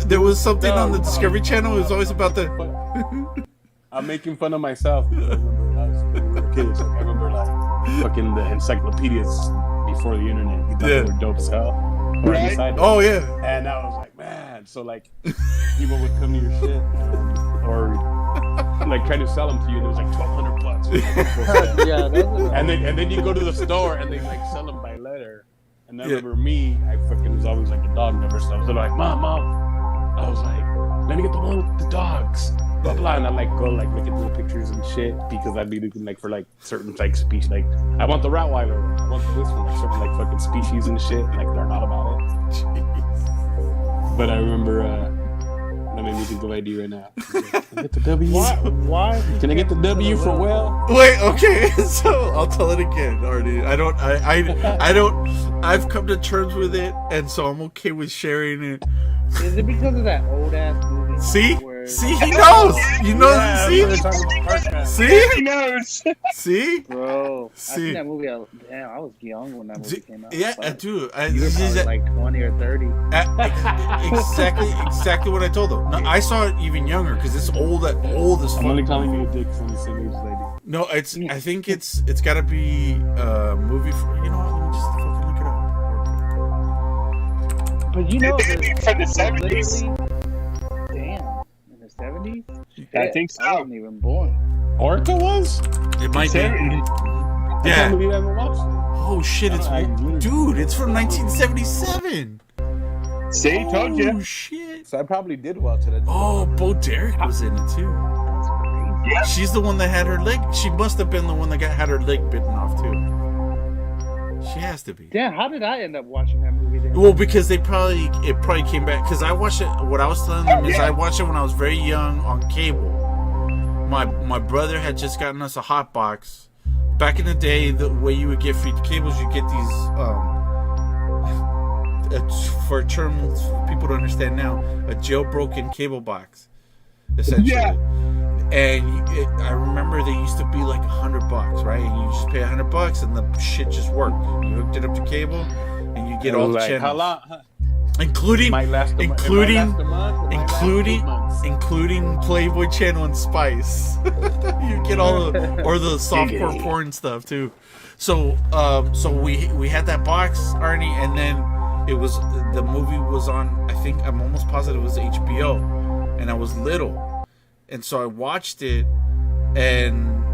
there was something on the Discovery Channel, it was always about the. I'm making fun of myself because I remember when we were kids. Like, I remember, like, fucking the encyclopedias before the internet. You thought they were dope as hell. Right? Oh yeah. And I was like, man. So, like, people would come to your shit or like try to sell them to you. There was like $1,200 Yeah, and then you go to the store and they, like, sell them by letter. And I remember me, I fucking was always like a dog lover, so I was like, mom. I was like, let me get the one with the dogs. Blah blah, and I like go like look at the pictures and shit because I'd be looking like for like certain like species. Like I want the Rottweiler, I want this one, like certain like fucking species and shit. Like they're not about it. Jeez. But I remember that made me think of ID right now. Can I get the W? Why? Can I get the W for well? Wait, okay. So I'll tell it again, Arnie. I don't. I've come to terms with it, and so I'm okay with sharing it. Is it because of that old ass movie? See, he knows. You know. Yeah, see, He knows. See, bro. See. I seen that movie. I was young when that movie came out. Yeah, but dude. you were probably like 20 or 30. Exactly what I told them. No, I saw it even younger because it's old as fuck. I'm only calling you a dick from the same age as I do. No, I think it's got to be a movie for. You know what? Let me just fucking look it up. But you know, from the 70s. Damn, in the 70s? I think so. I wasn't even born. Orca was? It might be. I Yeah. can't believe I haven't watched it. Oh shit! It's dude. It's from 1977. See, told you. Oh shit! So I probably did watch it. Oh, Bo Derek was in it too. Yeah. She's the one that had her leg. She must have been the one that had her leg bitten off too. She has to be. Damn, how did I end up watching that movie then? Well, because it probably came back. Because I watched it. What I was telling them is I watched it when I was very young on cable. My brother had just gotten us a hot box. Back in the day, the way you would get free cables, you get these. For a term people to understand now, a jailbroken cable box, essentially. Yeah. I remember they used to be like $100, right? And you just pay $100 and the shit just worked. You hooked it up to cable and you get all the channels, including Playboy Channel and Spice. You get all the softcore porn stuff too. So we had that box, Arnie, and then the movie was on. I think I'm almost positive it was HBO, and I was little. And so I watched it, and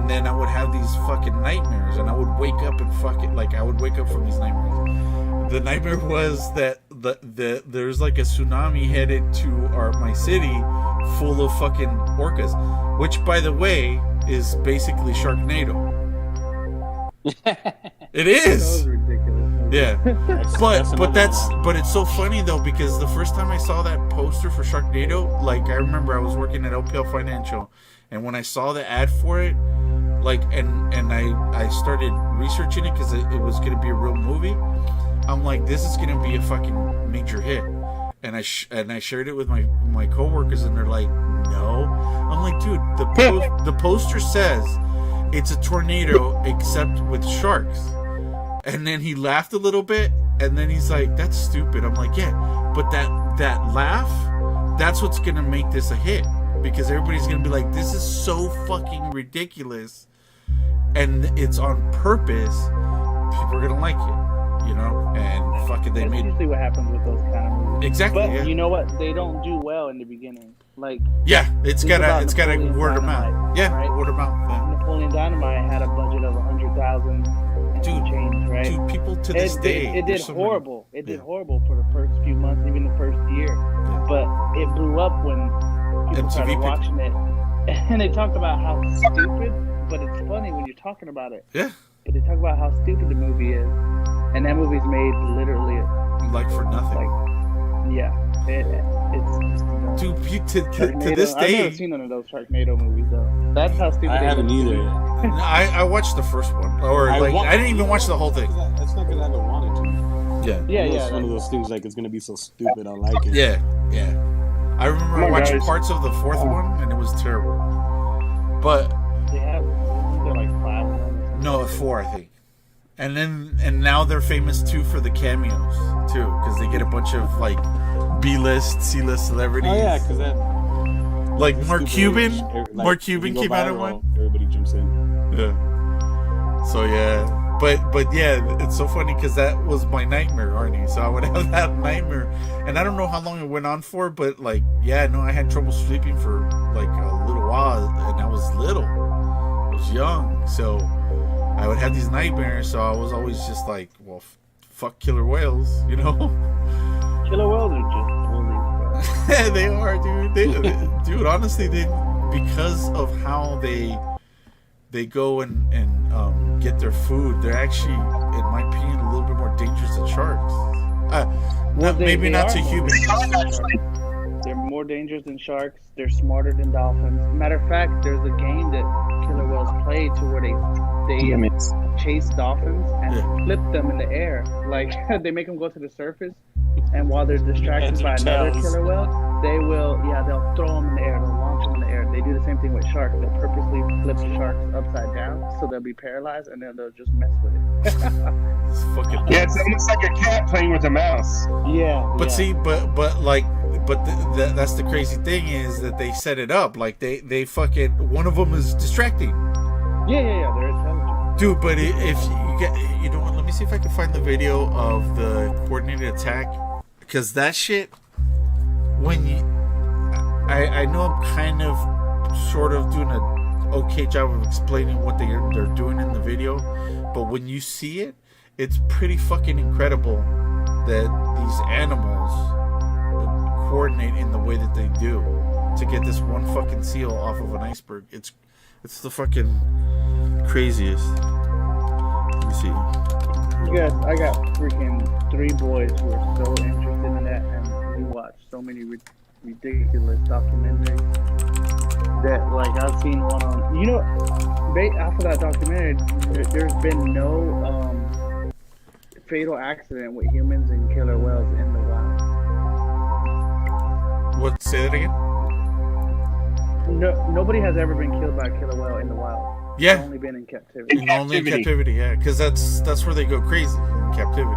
then I would have these fucking nightmares, and I would wake up and I would wake up from these nightmares. The nightmare was that there's like a tsunami headed to my city, full of fucking orcas, which by the way is basically Sharknado. It is. That was ridiculous. Yeah, but it's so funny though, because the first time I saw that poster for Sharknado, like I remember I was working at LPL Financial, and when I saw the ad for it, like and I started researching it because it was going to be a real movie. I'm like, this is going to be a fucking major hit, and I shared it with my coworkers, and they're like, no. I'm like, dude, the poster says it's a tornado except with sharks. And then he laughed a little bit, and then he's like, that's stupid. I'm like, yeah, but that laugh, that's what's going to make this a hit. Because everybody's going to be like, this is so fucking ridiculous. And it's on purpose. People are going to like it, you know? And fucking That's usually what happens with those kind of movies. Exactly. But you know what? They don't do well in the beginning. Like, yeah, it's got a word of mouth. Yeah, right? Word of mouth. Yeah. Napoleon Dynamite had a budget of $100,000. Change, right? Dude, people to this day. It did horrible. It did horrible for the first few months, even the first year. Yeah. But it blew up when people started watching it. And they talk about how stupid, but it's funny when you're talking about it. Yeah. But they talk about how stupid the movie is. And that movie's made literally like for nothing. It's dude, to this day. I've never seen none of those Sharknado movies though. That's how stupid. I haven't either. I watched the first one, I didn't even watch the whole thing. That's not because I haven't wanted to. Yeah. It's one of those things like it's gonna be so stupid. I like it. Yeah. I remember watching parts of the fourth one, and it was terrible. But they're like 5 of them. No, 4, I think. And now they're famous too for the cameos too, because they get a bunch of like B-list, C-list celebrities. Oh yeah, because that. Like Mark Cuban came out of one. Everybody jumps in. Yeah. So yeah, but yeah, it's so funny because that was my nightmare, Arnie. So I would have that nightmare, and I don't know how long it went on for, but like, yeah, no, I had trouble sleeping for like a little while, and I was little, I was young, so I would have these nightmares. So I was always just like, well, fuck killer whales, you know. Killer whales are just bullies. They are, dude. Dude, honestly, because of how they go and get their food, they're actually, in my opinion, a little bit more dangerous than sharks. Maybe not to humans. They're more dangerous than sharks. They're smarter than dolphins. Matter of fact, there's a game that killer whales play to where they chase dolphins and flip them in the air. Like, they make them go to the surface, and while they're distracted by another killer whale, they'll throw them in the air, they'll launch them in the air. They do the same thing with sharks. They'll purposely flip the sharks upside down so they'll be paralyzed, and then they'll just mess with it. It's fucking it's almost like a cat playing with a mouse. Yeah. But see, that's the crazy thing is that they set it up like they fucking, one of them is distracting. Yeah. They're intelligent. Dude, but if you get, you know what? Let me see if I can find the video of the coordinated attack, because that shit. When I know I'm kind of, sort of doing an okay job of explaining what they're doing in the video, but when you see it, it's pretty fucking incredible that these animals coordinate in the way that they do to get this one fucking seal off of an iceberg. It's the fucking craziest. Let me see. I got freaking 3 boys who are so interested in that, and we watch so many ridiculous documentaries that, like, I've seen one on, you know, after that documentary, there's been no fatal accident with humans and killer whales in the wild. What? Say that again? nobody has ever been killed by a killer whale in the wild. Yeah. They've only been in captivity. Only in captivity, yeah. Because that's where they go crazy, in captivity.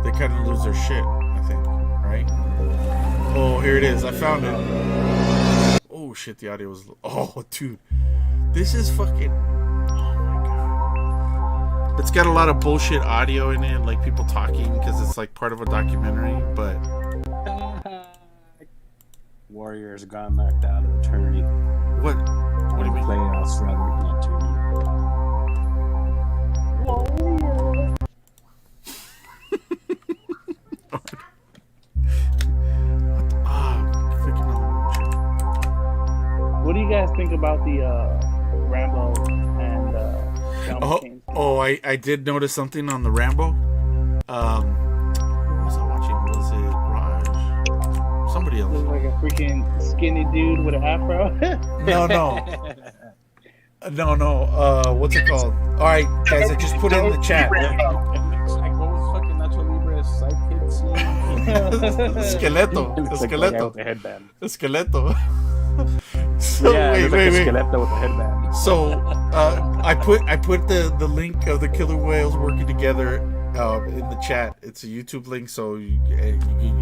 They kind of lose their shit, I think, right? Oh, here it is. I found it. Oh, shit, the audio was... Oh, dude. This is fucking... Oh, my God. It's got a lot of bullshit audio in it, like people talking, because it's like part of a documentary, but... Warriors got knocked out of the tourney. What do you mean? Playoffs, rather, not tourney. What do you guys think about the Rambo and John McCain's? Oh, I did notice something on the Rambo. Who was I watching? Was it Raj? Somebody else. Looks like a freaking skinny dude with a afro. No. What's it called? All right, guys, I just put it in the chat. Like, what was fucking Nacho Libre's sidekick scene? Esqueleto. With the headband. Esqueleto. So yeah, wait. Esqueleto with the headband. So I put the link of the killer whales working together in the chat. It's a YouTube link, so you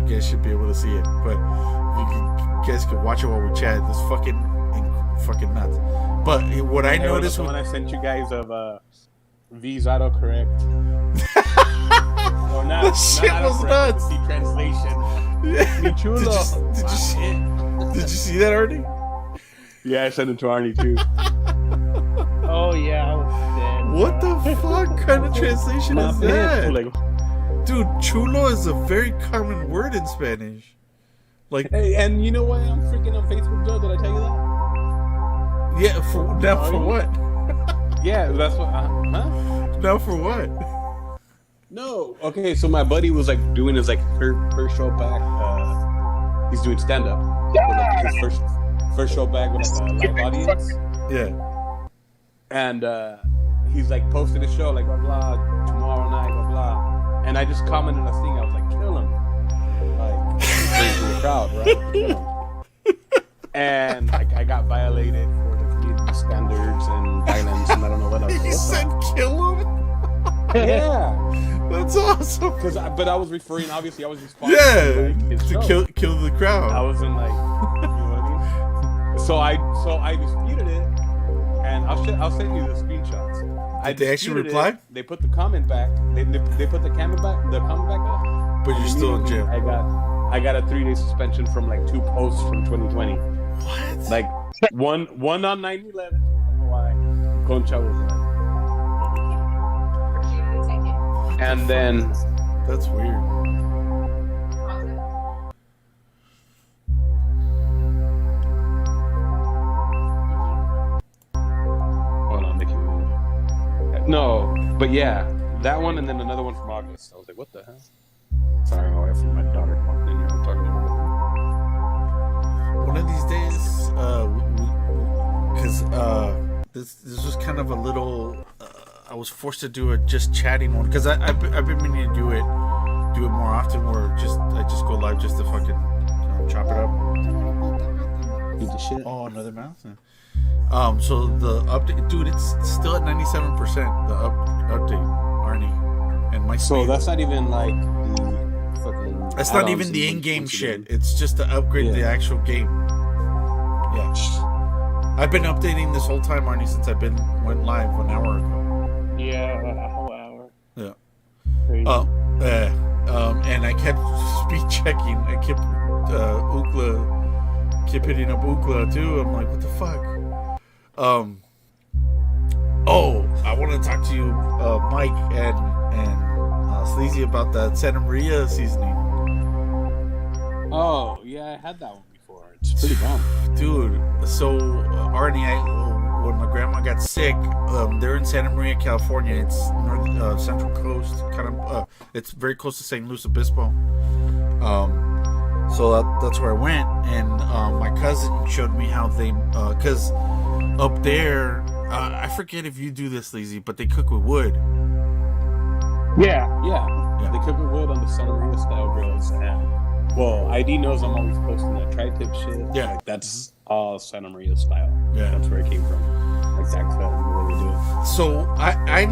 guys should be able to see it. But you guys can watch it while we chat. It's fucking nuts. But what I noticed when I sent you guys of V's autocorrect. Or not, the shit was nuts. The translation. Mi chulo. Did you see that already? Yeah, I sent it to Arnie too. Oh yeah, I was dead. What the fuck kind of translation is that? Like, dude, chulo is a very common word in Spanish. Like, hey, and you know why I'm freaking on Facebook, Joe? Did I tell you that? Yeah, for what? Yeah, that's what. Huh? Now for what? No. Okay, so my buddy was like doing his like first show back. He's doing stand up. Like, his first show back with like a live audience. Yeah. And he's like posted a show like blah blah tomorrow night blah blah. And I just commented a thing. I was like, kill him. Like he's the crowd, right? Kill him. And like I got violated for the community standards and violence and I don't know what else. He said kill him? Yeah. That's awesome. But I was referring, obviously, I was responding to kill the crowd. I wasn't like, you know what I mean? So I disputed it, and I'll send you the screenshots. Did they actually reply? They put the comment back. They put the comment back up. But you're still in jail. I got a 3-day suspension from like 2 posts from 2020. What? Like one on 9/11. I don't know why. Concha was like. And then that's weird. Hold on, making no, but yeah, that one and then another one from August. I was like, what the hell? Sorry, my wife and my daughter walked in here. I'm talking to her. One of these days, because this was kind of a little. I was forced to do a just chatting one because I've been meaning to do it more often. Where I just go live just to fucking chop it up. Eat the shit. Oh, another mouse. Yeah. So the update, dude, it's still at 97%. The update, Arnie, and my speed. So that's not even like the fucking. That's not even the in-game shit. It's just to upgrade the actual game. Yeah. I've been updating this whole time, Arnie, since went live 1 hour ago. Yeah, a whole hour. Yeah. Crazy. And I kept speed checking. I kept kept hitting up Ookla too. I'm like, what the fuck? I want to talk to you, Mike and Sleazy, about that Santa Maria seasoning. Oh yeah, I had that one before. It's pretty bomb, dude. So Arnie, when my grandma got sick, they're in Santa Maria, California. It's north central coast, kind of. It's very close to St. Luis Obispo. So that's where I went, and my cousin showed me how they, because up there, I forget if you do this, Sleazy, but they cook with wood. Yeah. They cook with wood on the Santa Maria style grills, and well, ID knows I'm always posting that tri-tip shit. Yeah, like, that's all Santa Maria style. Yeah. That's where it came from. Like that cut and the way they do it. So I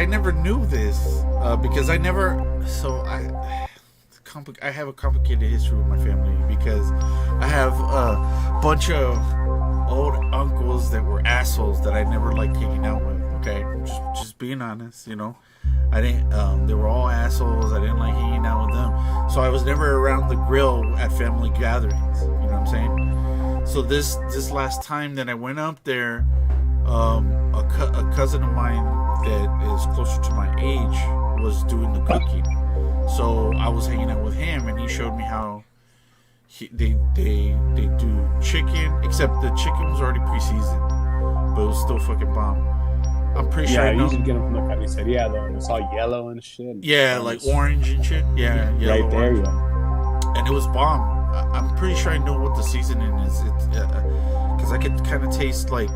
never knew this because I have a complicated history with my family because I have a bunch of old uncles that were assholes that I never liked hanging out with. Okay, just being honest, you know. I didn't. They were all assholes. I didn't like hanging out with them. So I was never around the grill at family gatherings. You know what I'm saying? So this last time that I went up there, a cousin of mine that is closer to my age was doing the cooking. So I was hanging out with him, and he showed me how they do chicken. Except the chicken was already pre-seasoned, but it was still fucking bomb. I'm pretty sure. Yeah, you should get them from the cut. He said, yeah, it's all yellow and shit. Yeah, like orange and shit. Yeah, yellow, right there, orange. yeah. And it was bomb. I'm pretty sure I know what the seasoning is. Because I could kind of taste like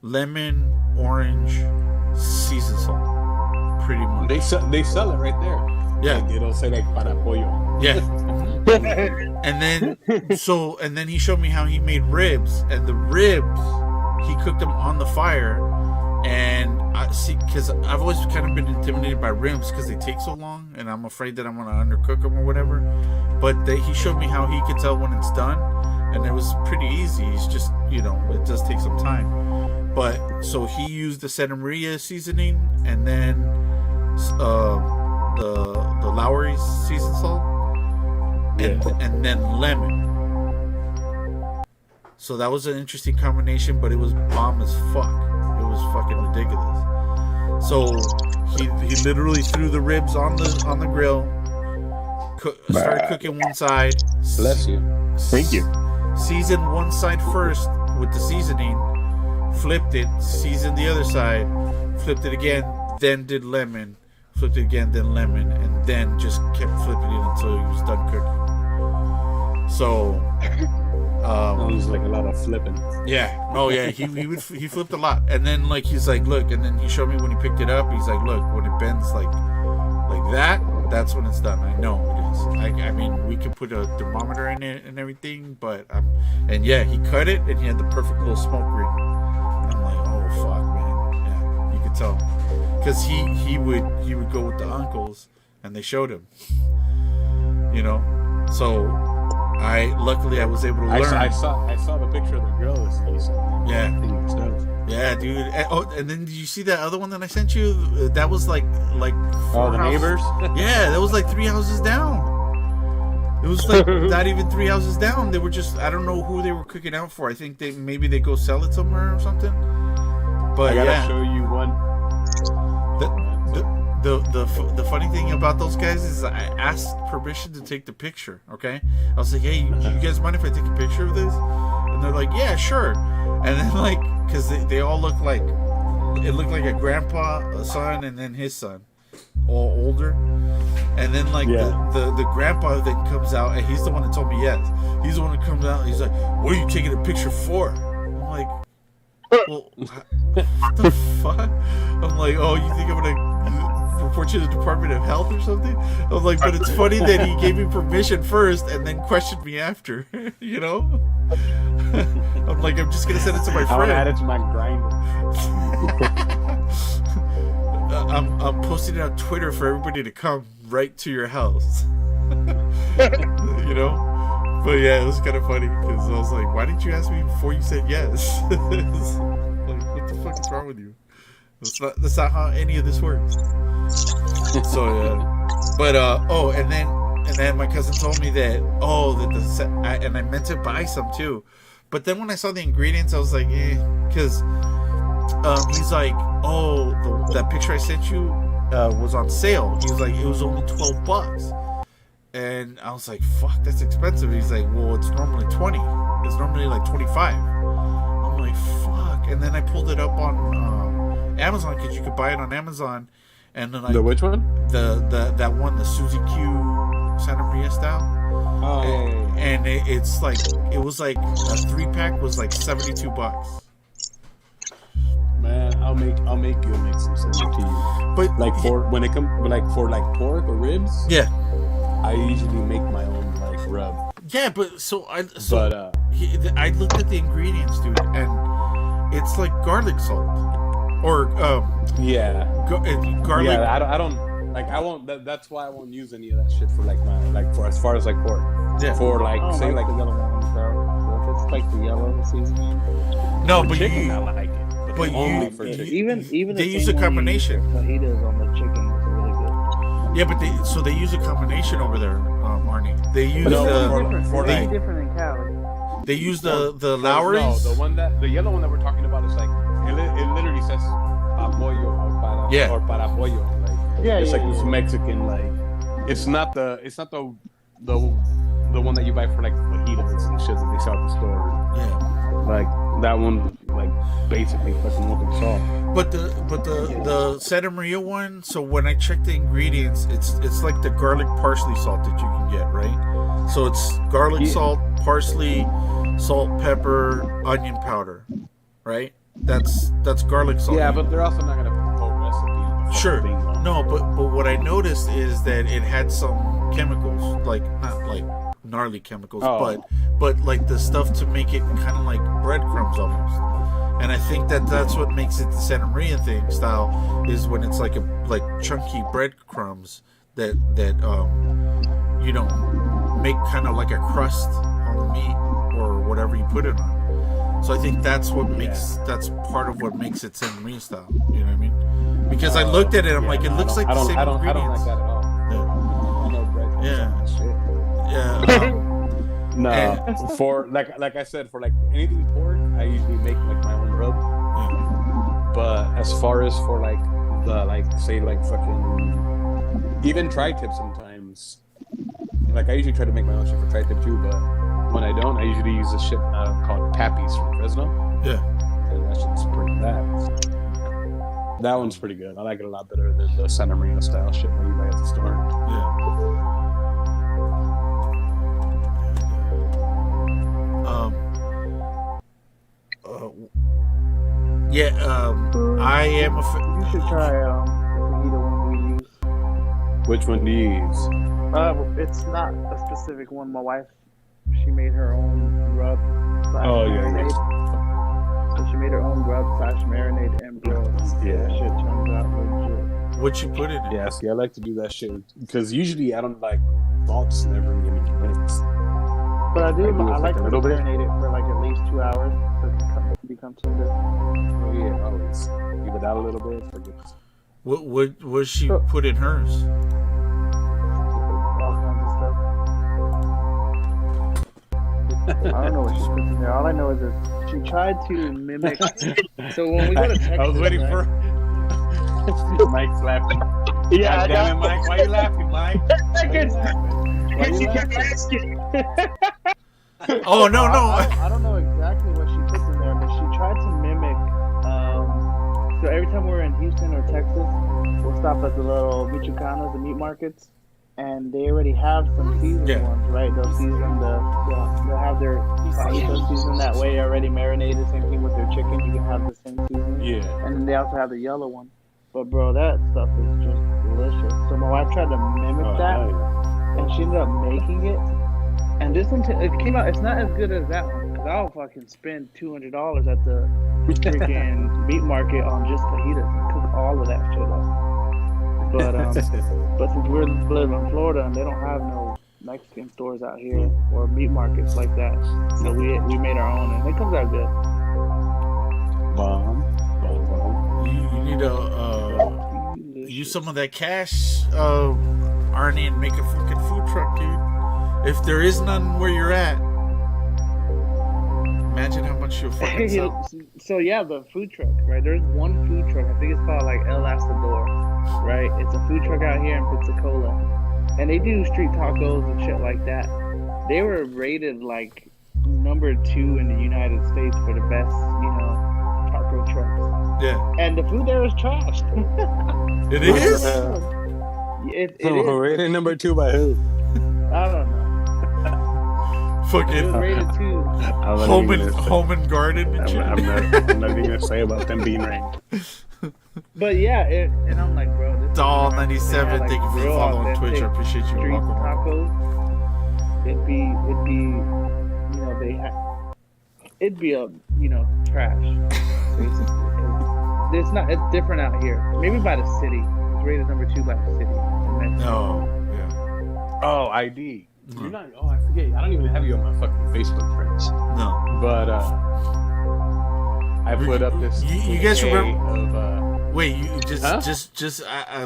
lemon, orange, seasoned salt. Pretty much. They sell it right there. Yeah. Like, it'll say like para pollo. Yeah. and then he showed me how he made ribs, and the ribs he cooked them on the fire. And I see, because I've always kind of been intimidated by ribs because they take so long, and I'm afraid that I'm gonna undercook them or whatever. But he showed me how he could tell when it's done, and it was pretty easy. It's just, you know, it does take some time. But so he used the Santa Maria seasoning, and then the Lowry seasoned salt, and then lemon. So that was an interesting combination, but it was bomb as fuck. It was fucking ridiculous. So he literally threw the ribs on the grill, started cooking one side. Bless you. Thank you. Seasoned one side first with the seasoning, flipped it, seasoned the other side, flipped it again, then did lemon, flipped it again, then lemon, and then just kept flipping it until he was done cooking. So it was like a lot of flipping. Yeah. Oh yeah. He flipped a lot, and then like he's like, look, and then he showed me when he picked it up. He's like, look, when it bends like that, that's when it's done. I know it is. I mean, we could put a thermometer in it and everything, but and yeah, he cut it, and he had the perfect little smoke ring. And I'm like, oh fuck, man. Yeah, you could tell, because he would go with the uncles, and they showed him. You know, so. Luckily I was able to learn. I saw the picture of the grill this season. Yeah. Yeah, dude. And then did you see that other one that I sent you? That was like all the houses. neighbors? Yeah, that was like 3 houses down. It was like not even 3 houses down. They were just, I don't know who they were cooking out for. I think they go sell it somewhere or something. But I gotta show you one. The funny thing about those guys is I asked permission to take the picture, okay? I was like, hey, you guys mind if I take a picture of this? And they're like, yeah, sure. And then like, because they all look like, it looked like a grandpa, a son, and then his son, all older. And then like the grandpa then comes out, and he's the one that told me yes. He's the one that comes out, and he's like, what are you taking a picture for? I'm like, well, what the fuck? I'm like, oh, you think I'm gonna report you to the Department of Health or something? I'm like, but it's funny that he gave me permission first and then questioned me after. You know? I'm like, I'm just gonna send it to my friend. I'll add it to my grinder. I'm posting it on Twitter for everybody to come right to your house. You know? But yeah, it was kind of funny because I was like, why didn't you ask me before you said yes? Like, what the fuck is wrong with you? That's not how any of this works. So yeah, but and then my cousin told me that and I meant to buy some too, but then when I saw the ingredients, I was like, because he's like, that picture I sent you was on sale. He was like, it was only $12, and I was like, fuck, that's expensive. He's like, well, it's normally 20. It's normally like 25. I'm like, fuck, and then I pulled it up on Amazon, because you could buy it on Amazon, and then the which one? That one, the Suzy Q Santa Maria style. Oh, and it's like, it was like a 3-pack was like $72. Man, I'll make you a mix and send it to you. But like for pork or ribs, yeah, I usually make my own like rub. Yeah, but he I looked at the ingredients, dude, and it's like garlic salt or garlic. Yeah, I don't like. I won't. That's why I won't use any of that shit for for as far as like pork. Yeah. For like say like the yellow ones, bro. So if it's like the yellow seasoning. No, for but chicken, you. I like it. But only you, for chicken. Even they the use same a one combination. Fajitas on the chicken is really good. Yeah, but they use a combination over there, Arnie. They use different in Cali. They use the Lowry's. No, the yellow one that we're talking about is like it literally says apoyo or para pollo. Like, it's like this Mexican it's not the one that you buy for like fajitas and shit that they sell at the store. Yeah. Like that one, like basically fucking looking salt. But the Santa Maria one. So when I check the ingredients, it's like the garlic parsley salt that you can get, right? So it's garlic salt, parsley, salt, pepper, onion powder, right? That's garlic salt. Yeah, but they're also not gonna put the whole recipe. Sure. No, but what I noticed is that it had some chemicals, like not like gnarly chemicals, but like the stuff to make it kind of like breadcrumbs almost. And I think that's what makes it the Santa Maria thing style is when it's like chunky breadcrumbs that make kind of like a crust on the meat or whatever you put it on. So I think that's part of what makes it Santa Maria style. You know what I mean? Because I looked at it, I'm like, it looks like the same ingredients. I don't like that at all. For like I said, for like anything pork, I usually make like my own rub. Yeah. But as far as for like the say fucking even tri-tip sometimes, like I usually try to make my own shit for tri-tip too. But when I don't, I usually use a shit called Pappy's from Fresno. Yeah, and that shit's pretty bad. That one's pretty good. I like it a lot better than the Santa Maria style shit that you buy at the store. Yeah. I am you should try the fajita one we use. Which one do you use? It's not a specific one. My wife, she made her own rub. Marinade. So she made her own rub / marinade, and bro, that shit turns out legit. What you put in it? Yeah, see, I like to do that shit because usually I don't like salts never give me minutes. But I do. I like to marinate it for like at least 2 hours so it can become tender. Oh yeah, always give it out a little bit. What she put in hers? All kinds of stuff. I don't know what she puts in there. All I know is that she tried to mimic. So when we go to Texas, I was waiting for Mike's laughing. Yeah, damn it, Mike. Why you laughing, Mike? Because she kept asking. Oh no! I don't know exactly what she puts in there, but she tried to mimic. So every time we're in Houston or Texas, we'll stop at the little Michoacanas, the meat markets, and they already have some seasoned ones, right? They'll they'll have their fajitas seasoned that way, already marinated. Same thing with their chicken, you can have the same seasoning. Yeah. And then they also have the yellow one. But bro, that stuff is just delicious. So my wife tried to mimic that, and she ended up making it. And this one, it came out. It's not as good as that one because I'll fucking spend $200 at the freaking meat market on just fajitas and cook all of that shit up. But since we're living in Florida and they don't have no Mexican stores out here or meat markets like that, so we made our own and it comes out good. You need to use some of that cash, Arnie, and make a fucking food truck, dude. If there is none where you're at, imagine how much you'll fucking sell. So yeah, the food truck, right? There's one food truck. I think it's called like El Asador, right? It's a food truck out here in Pensacola, and they do street tacos and shit like that. They were rated like number 2 in the United States for the best, taco trucks. Yeah. And the food there is trash. It is. It is. Rated number 2 by who? I don't know. Fucking rated 2. home and garden and shit. I'm not even gonna say about them being ranked. But yeah, and I'm like, bro, this Doll 97. like, thank you for following on Twitch. I appreciate you. Street Welcome. tacos. It'd be, they it'd be trash. Basically, it's different out here. Maybe by the city. It's rated number 2 by the city. No, yeah. Oh, ID. You're not. Oh, I forget. I don't even have you on my fucking Facebook friends. No. But I put up this. You guys remember? Of, wait, you just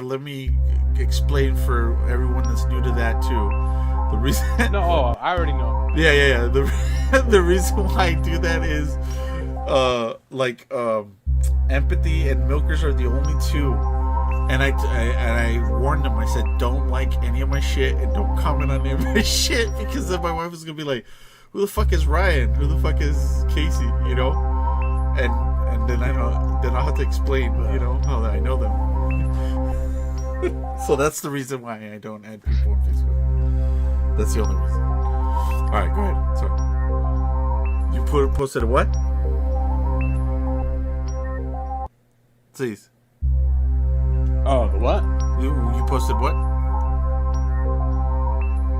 let me explain for everyone that's new to that too. The reason. No, I already know. Yeah. The reason why I do that is, empathy and milkers are the only two. And I warned them. I said, don't like any of my shit and don't comment on any of my shit, because then my wife is gonna be like, who the fuck is Ryan? Who the fuck is Casey? You know? And then I'll have to explain, how I know them. So that's the reason why I don't add people on Facebook. That's the only reason. All right, go ahead. Sorry. You posted a what? Please. Oh, the what? You posted what?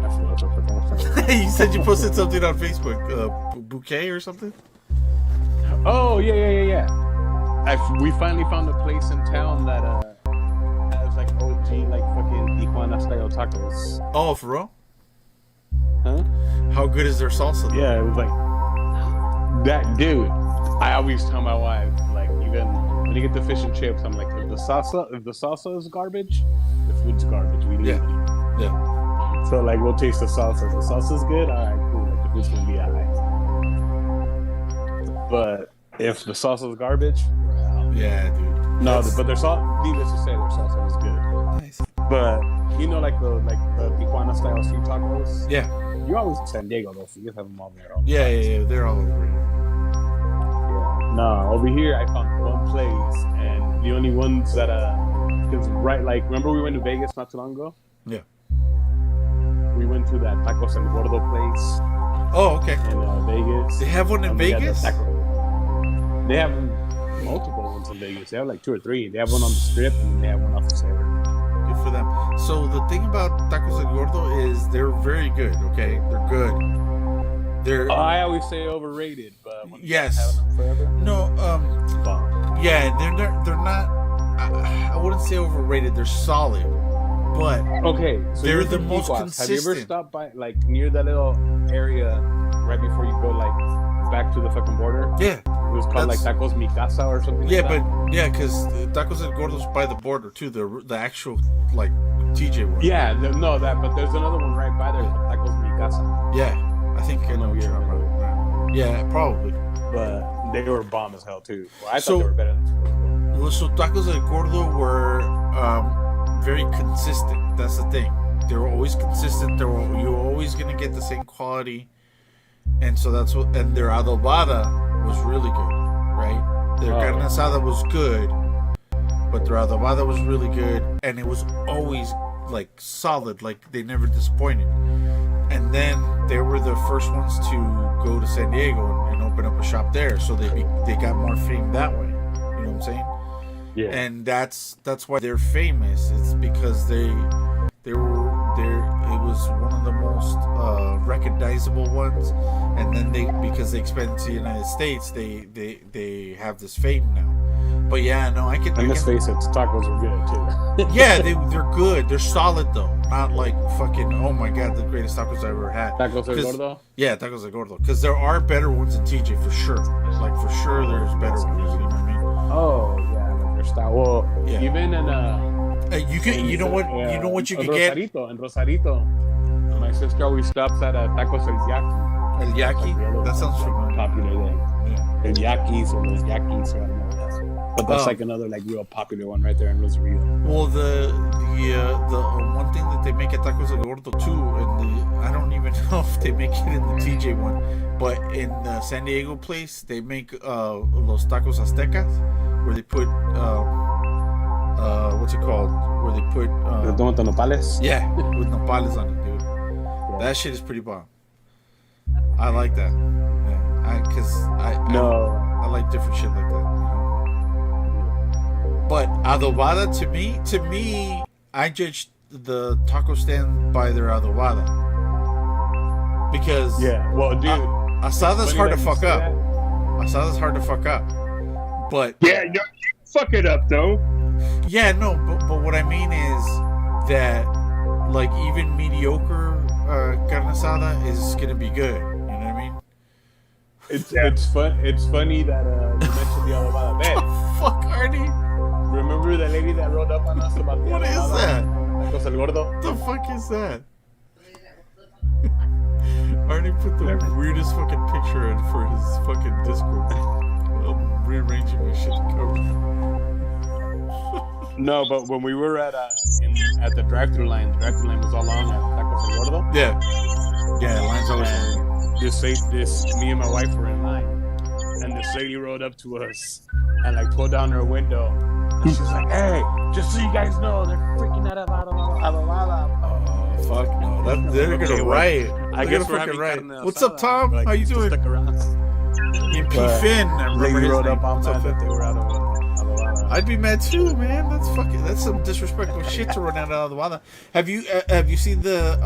I forgot what the fuck. You said you posted something on Facebook, bouquet or something? Oh, yeah. We finally found a place in town that has like OG, like fucking Tijuana style tacos. Oh, for real? Huh? How good is their salsa? Though? Yeah, it was like that, dude. I always tell my wife, like, even when you get the fish and chips, I'm like, if the salsa is garbage, the food's garbage. We leave it. Yeah. So like, we'll taste the salsa. If the salsa's good, all right, cool. Like, the food's gonna be alright. But if the salsa's garbage, yeah, dude. No, but their salsa. Needless to say, their salsa was good. Nice. But like the Tijuana style street tacos. Yeah. You're always in San Diego though, so you have them all there. Yeah. They're all over here. No, over here I found one place, and the only ones that because remember we went to Vegas not too long ago? Yeah. We went to that Tacos El Gordo place. Oh, okay. In Vegas. They have one in Vegas? They have multiple ones in Vegas. They have like 2 or 3. They have one on the Strip, and they have one off the Sailor. Good for them. So the thing about Tacos El Gordo is they're very good. Okay, they're good. I always say overrated, but yes. Having them forever. No, yeah, they're not. I wouldn't say overrated. They're solid, but okay, so they're the most consistent. Have you ever stopped by like near that little area right before you go like back to the fucking border? Yeah, it was called like Tacos Mi Casa or something. Yeah, like that? but yeah, because Tacos El Gordo's by the border too. The actual like TJ one. Yeah, but there's another one right by there called Tacos Mi Casa. Yeah. I think I know what you're talking about. Yeah, probably. But they were bomb as hell too. Well, I thought they were better than So Tacos El Gordo were very consistent. That's the thing. They were always consistent. You were always gonna get the same quality, and so that's what. And their adobada was really good, right? Their carne asada was good, but their adobada was really good, and it was always like solid. Like they never disappointed. And then they were the first ones to go to San Diego and open up a shop there, so they got more fame that way. You know what I'm saying? Yeah. And that's why they're famous. It's because they were there. It was one of the most recognizable ones, and then because they expanded to the United States, they have this fame now. But yeah, no, I can. And let's face it, tacos are good too. Yeah, they're good. They're solid though. Not like fucking, oh my god, the greatest tacos I ever had. Tacos El Gordo? Yeah, Tacos El Gordo. Because there are better ones in TJ for sure. Like for sure, there's better ones. You know what I mean? Oh yeah, like their style. Well, yeah. Even in you know what you can get in Rosarito. My sister always stops at Tacos El Yaqui. El Yaqui? That sounds familiar. Popular there. Yeah. El Yaquis or Los Yaquis, or I don't know what that's. But that's like another like real popular one right there in Rosarito. Well, the one thing that they make at Tacos El Gordo too, and I don't even know if they make it in the TJ one, but in the San Diego place they make los tacos aztecas, where they put what's it called? Where they put nopales. Yeah, with nopales on it, dude. Yeah. That shit is pretty bomb. I like that. Yeah, I like different shit like that. But adobada, to me, I judge the taco stand by their adobada. Because well, dude, asada's hard to fuck up. Asada's hard to fuck up. But yeah, you fuck it up though. Yeah, no, but what I mean is that like even mediocre carne asada is gonna be good. You know what I mean? It's fun. It's funny that you mentioned the adobada. Man, fuck, Arnie. Remember the lady that rode up on us about the What is that? Tacos El Gordo? What the fuck is that? Arnie put the weirdest fucking picture in for his fucking Discord. I'm rearranging my shit to cover. No, but when we were at the drive-thru line was all long at Tacos El Gordo. Yeah, line's always long. Me and my wife were in line, and this lady rode up to us and like pulled down her window, and she's like, "Hey, just so you guys know, they're freaking out about adobada." Oh fuck no, they're gonna riot. I guess we're having riot. carne What's up, Tom? like, How you doing? Stuck around. In P. Finn, I remember Lady his rode name. up on What's up, that Finn? they were out of adobada. I'd be mad too, man. That's some disrespectful shit to run out of the water. Have you seen the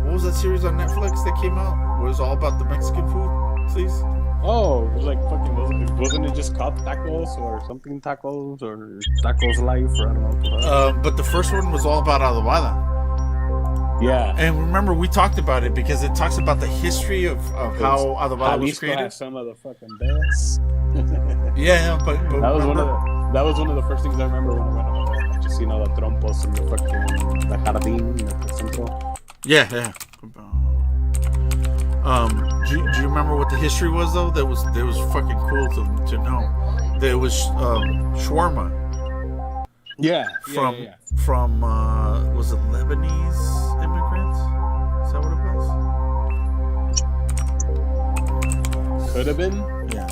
what was that series on Netflix that came out? It was all about the Mexican food, please. Oh, it was like fucking wasn't it just called tacos or something tacos or tacos life or I don't know. But the first one was all about adobada. Yeah. And remember, we talked about it because it talks about the history of how adobada was created. Had some of the fucking best. Yeah, but that was one of the first things I remember when I went over there. Just the trompos and the fucking the jardín, the centro. Yeah. Do you remember what the history was though? That was fucking cool to know. There was shawarma. Yeah. From was it Lebanese immigrants? Is that what it was? Could have been. Yeah.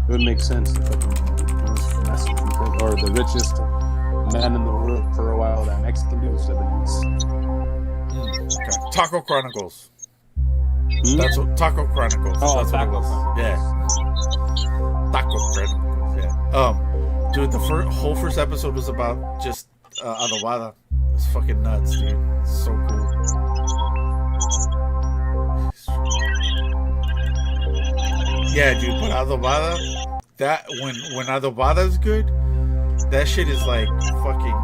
It would make sense. Or the richest man in the world for a while. That Mexican dude was Lebanese. Okay. Taco Chronicles. That's what Taco Chronicles. Oh, that's Taco Chronicles. Yeah. Taco Chronicles. Yeah. Dude, the whole first episode was about just adobada. It's fucking nuts, dude. It's so cool. Yeah, dude, but adobada, that when adobada is good, that shit is like fucking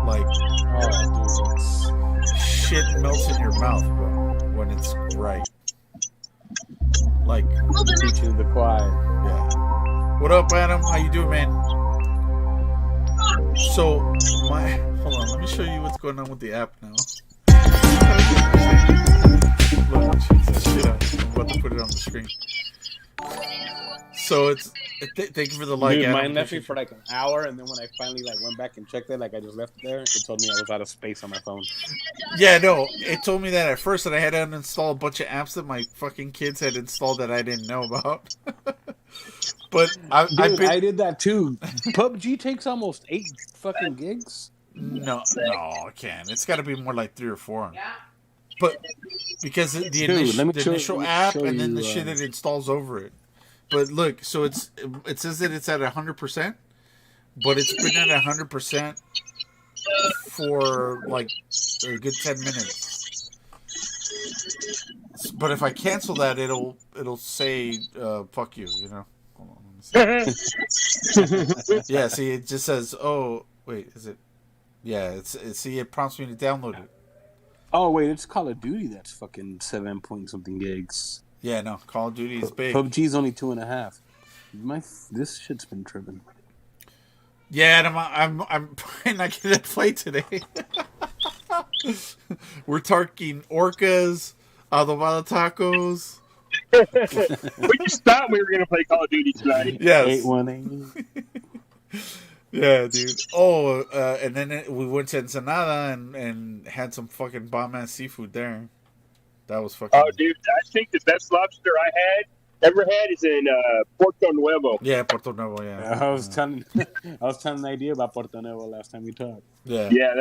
like shit melts in your mouth, bro. When it's right, like teaching the choir. Yeah. What up, Adam? How you doing, man? So hold on, let me show you what's going on with the app now. Look, check this shit out. I'm about to put it on the screen. So it's thank you for the like. Dude, mine left me for like an hour, and then when I finally went back and checked it, like I just left it there. It told me I was out of space on my phone. Yeah, no, it told me that at first, that I had to uninstall a bunch of apps that my fucking kids had installed that I didn't know about. But I did that too. PUBG takes almost 8 fucking gigs. No, it can't. It's got to be more like 3 or 4. Yeah. But because the initial app and then the shit it installs over it. But look, so it says that it's at 100%, but it's been at 100% for like a good 10 minutes. But if I cancel that, it'll say fuck you, you know. Hold on, let me see. Yeah, see, it just says, oh wait, is it? Yeah, it prompts me to download it. Oh wait, it's Call of Duty that's fucking 7 point something gigs. Yeah, no, Call of Duty is big. PUBG's only 2.5. This shit's been tripping. Yeah, and I'm probably not gonna play today. We're talking orcas, adobada tacos. We just thought we were gonna play Call of Duty tonight. Yes. 818. Yeah, dude. Oh, and then we went to Ensenada and had some fucking bomb ass seafood there. That was fucking. Oh, dude, I think the best lobster I ever had is in Puerto Nuevo. Yeah, Puerto Nuevo. Yeah. I was telling an idea about Puerto Nuevo last time we talked. Yeah. Yeah,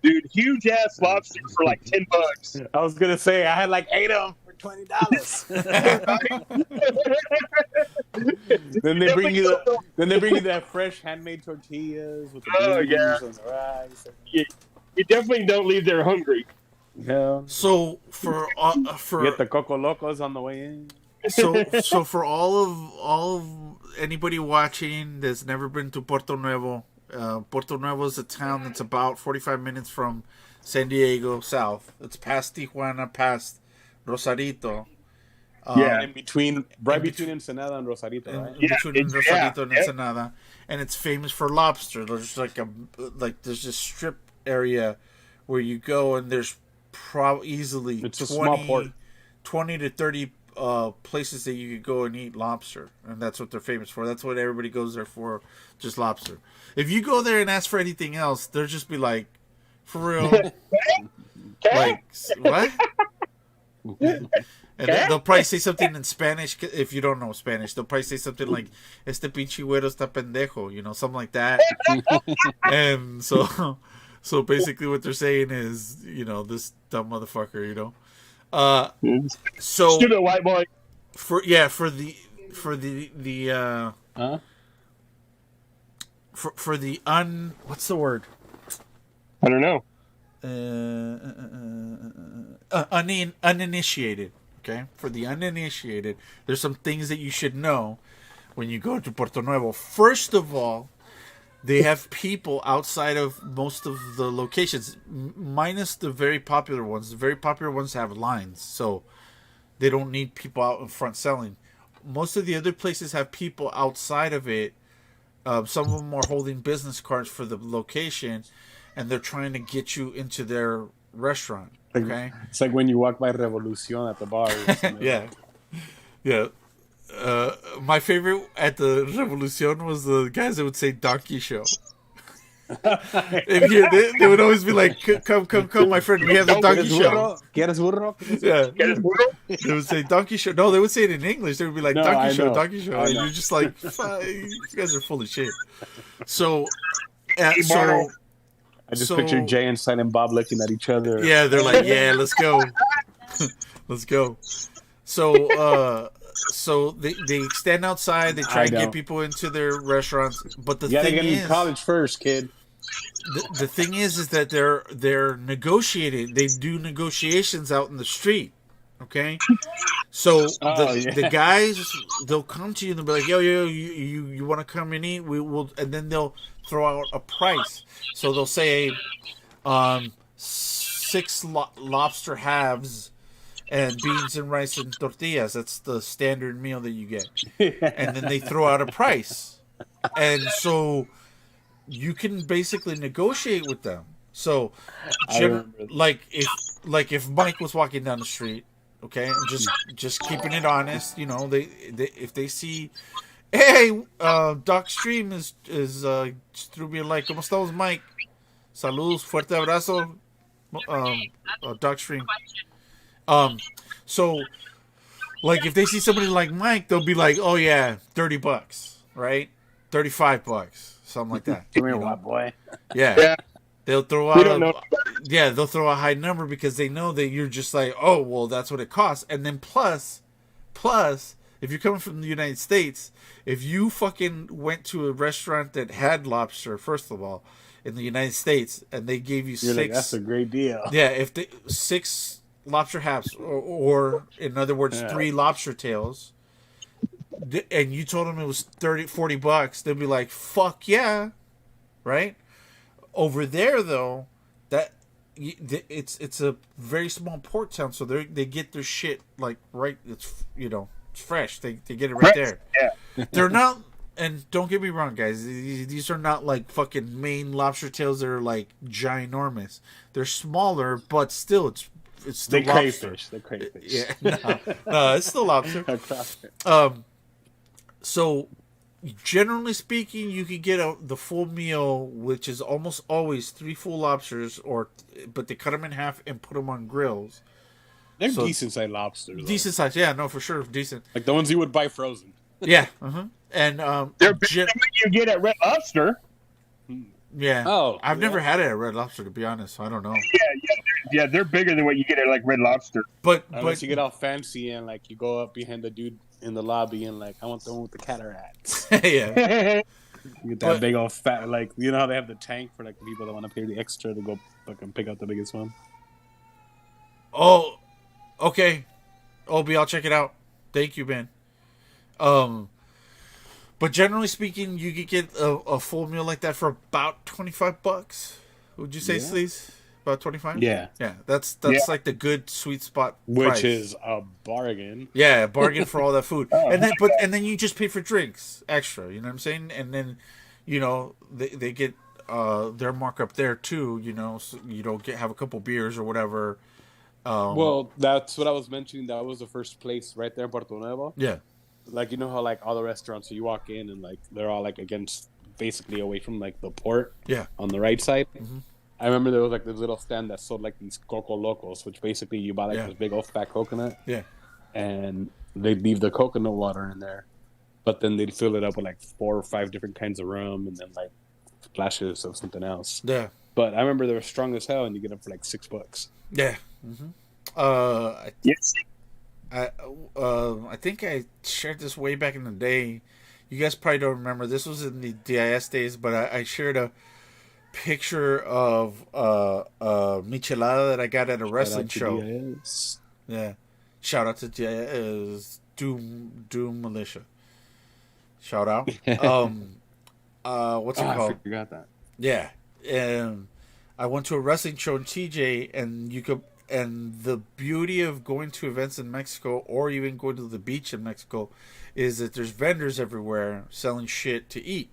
dude, huge ass lobster for like $10. I was gonna say I had like 8 of them for $20. Then they bring you that fresh handmade tortillas with the beans and the rice. You definitely don't leave there hungry. Yeah. So for get the Coco Locos on the way in. So for all of anybody watching that's never been to Puerto Nuevo, Puerto Nuevo is a town that's about 45 minutes from San Diego south. It's past Tijuana, past Rosarito. In between, between Ensenada and Rosarito, right? Between Rosarito and Ensenada, and it's famous for lobster. There's there's this strip area where you go, and there's easily it's 20, a small port. 20 to 30 places that you could go and eat lobster, and that's what they're famous for. That's what everybody goes there for, just lobster. If you go there and ask for anything else, they'll just be like, "For real?" Like, what? And they'll probably say something in Spanish if you don't know Spanish. They'll probably say something like "Este pinche güero está pendejo," something like that. And so basically, what they're saying is, this dumb motherfucker, So stupid white boy. For the what's the word? I don't know. Uninitiated. Okay, for the uninitiated, there's some things that you should know when you go to Puerto Nuevo. First of all, they have people outside of most of the locations, minus the very popular ones. The very popular ones have lines, so they don't need people out in front selling. Most of the other places have people outside of it. Some of them are holding business cards for the location, and they're trying to get you into their restaurant. Okay, it's like when you walk by Revolucion at the bar. Yeah. My favorite at the Revolucion was the guys that would say "donkey show." They would always be like, "Come, my friend, we have the donkey show." ¿Quieres burro? Yeah. They would say "donkey show." No, they would say it in English. They would be like, "Donkey show, donkey show," and you're just like, "You guys are full of shit." So. I just picture Jay and Silent Bob looking at each other. Yeah, they're like, "Yeah, let's go, let's go." So they stand outside. They try and get people into their restaurants. But the thing get in college first, kid. The thing is that they're negotiating. They do negotiations out in the street. Okay, so the guys, they'll come to you and they'll be like, "Yo, you want to come and eat? We will," and then they'll throw out a price. So they'll say, 6 lobster halves and beans and rice and tortillas. That's the standard meal that you get. And then they throw out a price, and so you can basically negotiate with them. So, if Mike was walking down the street. Okay, just keeping it honest, they if they see, hey, Doc Stream is through being like, ¿Cómo estamos, Mike? Saludos, fuerte abrazo, Doc Stream. So, like, if they see somebody like Mike, they'll be like, oh yeah, $30, right? $35, something like that. Come here, white boy. Yeah. They'll throw out they'll throw a high number because they know that you're just like, oh, well, that's what it costs. And then plus, if you're coming from the United States, if you fucking went to a restaurant that had lobster, first of all, in the United States, and they gave you you're 6, like, that's a great deal. Yeah, if 6 lobster halves, or in other words, 3 lobster tails, and you told them it was $40, they'd be like, fuck yeah, right? Over there, though, it's a very small port town, so they get their shit like right. It's it's fresh. They get it right there. Yeah. They're not, and don't get me wrong, guys. These are not like fucking Maine lobster tails that are like ginormous. They're smaller, but still, it's still lobster. They're crayfish. Yeah, no, it's still lobster. So. Generally speaking, you can get the full meal, which is almost always 3 full lobsters, but they cut them in half and put them on grills. They're decent sized lobsters. Though. Decent size, yeah, no, for sure, decent. Like the ones you would buy frozen. Yeah, and they're bigger than what you get at Red Lobster. Yeah. Oh, I've never had it at Red Lobster, to be honest. So I don't know. Yeah, they're bigger than what you get at like Red Lobster. But you get all fancy and like you go up behind the dude in the lobby and like, I want the one with the cataracts. Yeah. You get that big old fat, like, you know how they have the tank for like the people that want to pay the extra to go fucking pick out the biggest one. Oh, okay. Obi, I'll check it out. Thank you, man. But generally speaking, you could get a full meal like that for about $25. Would you say, Sleaze? About 25? Yeah. Yeah, that's like the good sweet spot Which price. is a bargain. Yeah, bargain for all that food. And then you just pay for drinks extra, you know what I'm saying? And then, you know, they get their markup there too, you know, so you don't have a couple beers or whatever. Well, that's what I was mentioning. That was the first place right there in Puerto Nuevo. Yeah. Like, you know how like all the restaurants, so you walk in and like they're all like against, basically away from like the port. Yeah. On the right side. Mm-hmm. I remember there was like this little stand that sold like these Coco Locos, which basically you buy like this big old fat coconut. Yeah. And they'd leave the coconut water in there, but then they'd fill it up with like 4 or 5 different kinds of rum and then like splashes of something else. Yeah. But I remember they were strong as hell, and you get them for like $6. Yeah. Mm-hmm. Yes. I think I shared this way back in the day. You guys probably don't remember. This was in the DIS days, but I shared a picture of michelada that I got at a wrestling show. DIS. Yeah. Shout out to DIS, Doom Militia. Shout out. What's it called? I forgot that. Yeah. I went to a wrestling show in TJ, and the beauty of going to events in Mexico or even going to the beach in Mexico is that there's vendors everywhere selling shit to eat.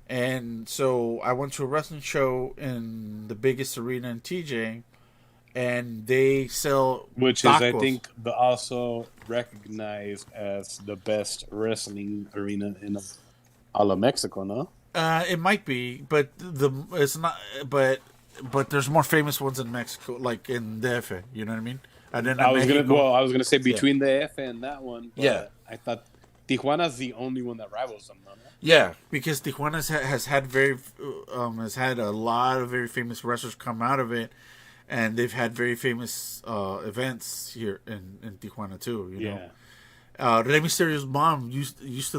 And so I went to a wrestling show in the biggest arena in TJ, and they sell which tacos. Is, I think, also recognized as the best wrestling arena in all of Mexico, no? It might be, but it's not. But there's more famous ones in Mexico, like in DF. You know what I mean? And then I was gonna say between the F and that one. But I thought Tijuana's the only one that rivals them, no? Yeah, because Tijuana has had a lot of very famous wrestlers come out of it, and they've had very famous events here in Tijuana too. You know. Rey Mysterio's mom used to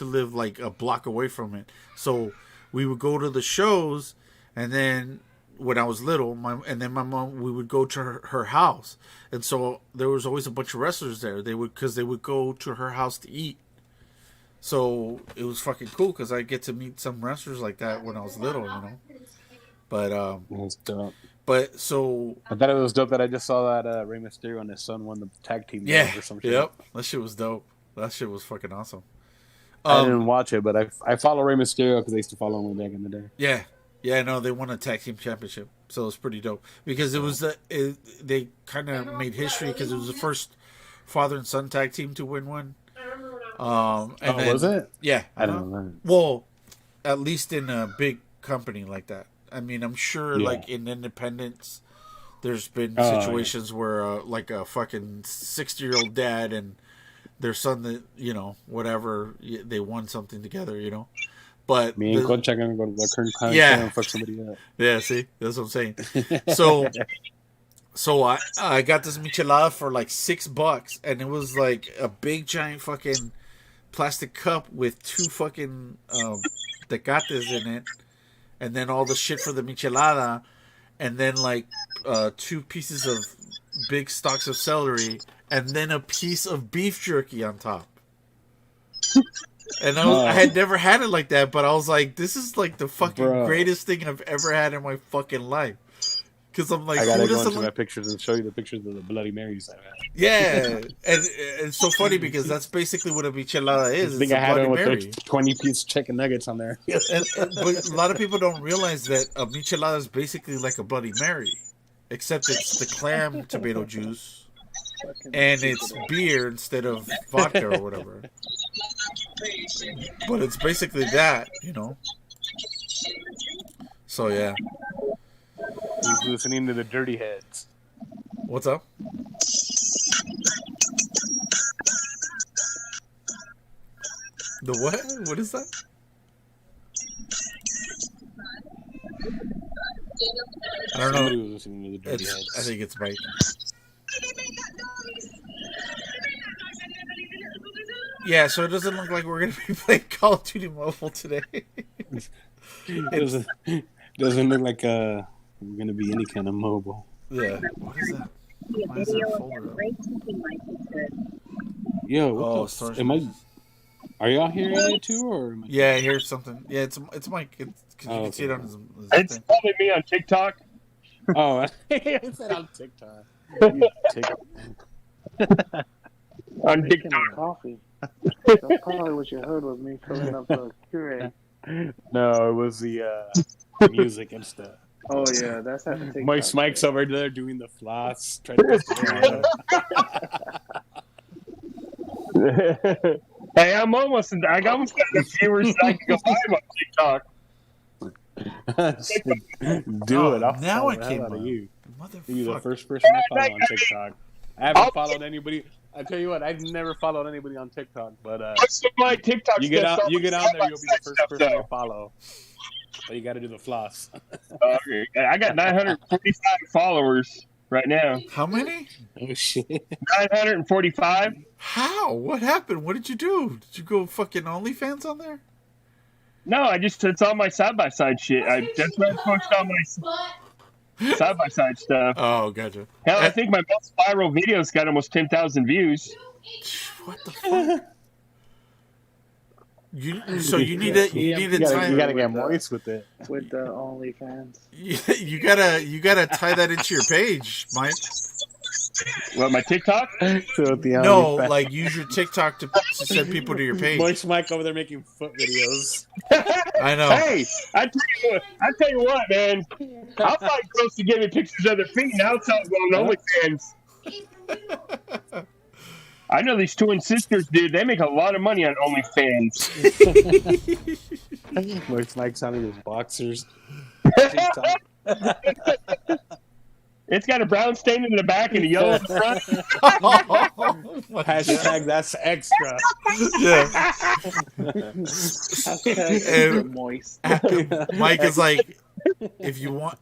live like a block away from it, so we would go to the shows, and then when I was little, my mom, we would go to her house, and so there was always a bunch of wrestlers there. They would go to her house to eat, so it was fucking cool because I get to meet some wrestlers like that when I was little, you know. But that's dope. But so I thought it was dope that I just saw that Rey Mysterio and his son won the tag team. Or some shit. Yep, that shit was dope. That shit was fucking awesome. I didn't watch it, but I follow Rey Mysterio because I used to follow him back in the day. Yeah, no, they won a tag team championship, so it was pretty dope because it was they kind of made history because it was the first father and son tag team to win one. Was it? Yeah, I don't know. Well, at least in a big company like that. I mean, I'm sure, like in independents, there's been situations where, like a fucking 60-year-old dad and their son, that whatever, they won something together, But me and Concha gonna go to the current time and fuck somebody up. Yeah, see, that's what I'm saying. So I got this michelada for like $6, and it was like a big giant fucking plastic cup with 2 fucking tecates in it. And then all the shit for the michelada, and then like 2 pieces of big stalks of celery, and then a piece of beef jerky on top. And I had never had it like that, but I was like, this is like the fucking greatest thing I've ever had in my fucking life. Because I'm like, I gotta go into my pictures and show you the pictures of the Bloody Marys I've had. Yeah, and it's so funny because that's basically what a michelada is. I think I had it with 20-piece chicken nuggets on there. But a lot of people don't realize that a michelada is basically like a Bloody Mary, except it's the clam tomato juice and it's beer instead of vodka or whatever. But it's basically that, So yeah. Who's listening to the Dirty Heads? What's up? The what? What is that? I don't know. Somebody was listening to the Dirty Heads. I think it's Mike. Yeah, so it doesn't look like we're going to be playing Call of Duty Mobile today. Doesn't look like we're going to be any kind of mobile. Yeah. What is that? see a Why is there a video of folder him up? brake teaching my sister. Yo, Oh, what stars. the? Am I? Are y'all hearing it too, or? Am I Yeah, here's something. Yeah, it's Mike. Because you can see it on his It's thing. probably me on TikTok. Oh, it said on TikTok. On Making TikTok. a coffee. That's probably what you heard was me filling up the Keurig. No, it was the music and stuff. Oh yeah, that's that TikTok. Mike's over there doing the floss. Trying to Hey, I almost got enough viewers so I can go live on TikTok. Do it. I'll now follow I the came hell out of up. you. You're the Motherfucker. first person I follow on TikTok. I haven't followed anybody. I tell you what, I've never followed anybody on TikTok, but What's my TikTok? you get out there, you'll be the first person I follow. But you got to do the floss. Okay. I got 945 followers right now. How many? Oh shit! 945. How? What happened? What did you do? Did you go fucking OnlyFans on there? No, it's all my side by side shit. That's where I post all my side by side stuff. Oh, gotcha. Hell, I think my most viral video's got almost 10,000 views. What the fuck? You need to You gotta get moist with it. With the OnlyFans. you gotta tie that into your page, Mike. What, my TikTok? No, like use your TikTok to send people to your page. Moist Mike over there making foot videos. I know. Hey, I tell you what, man. I'll find girls to give me pictures of their feet, and I'll tell them on OnlyFans. I know these twin sisters, dude. They make a lot of money on OnlyFans. Moist Mike's on his boxers. It's got a brown stain in the back and a yellow in the front. Hashtag that's extra. Yeah. Hashtag moist. Mike is like, if you want,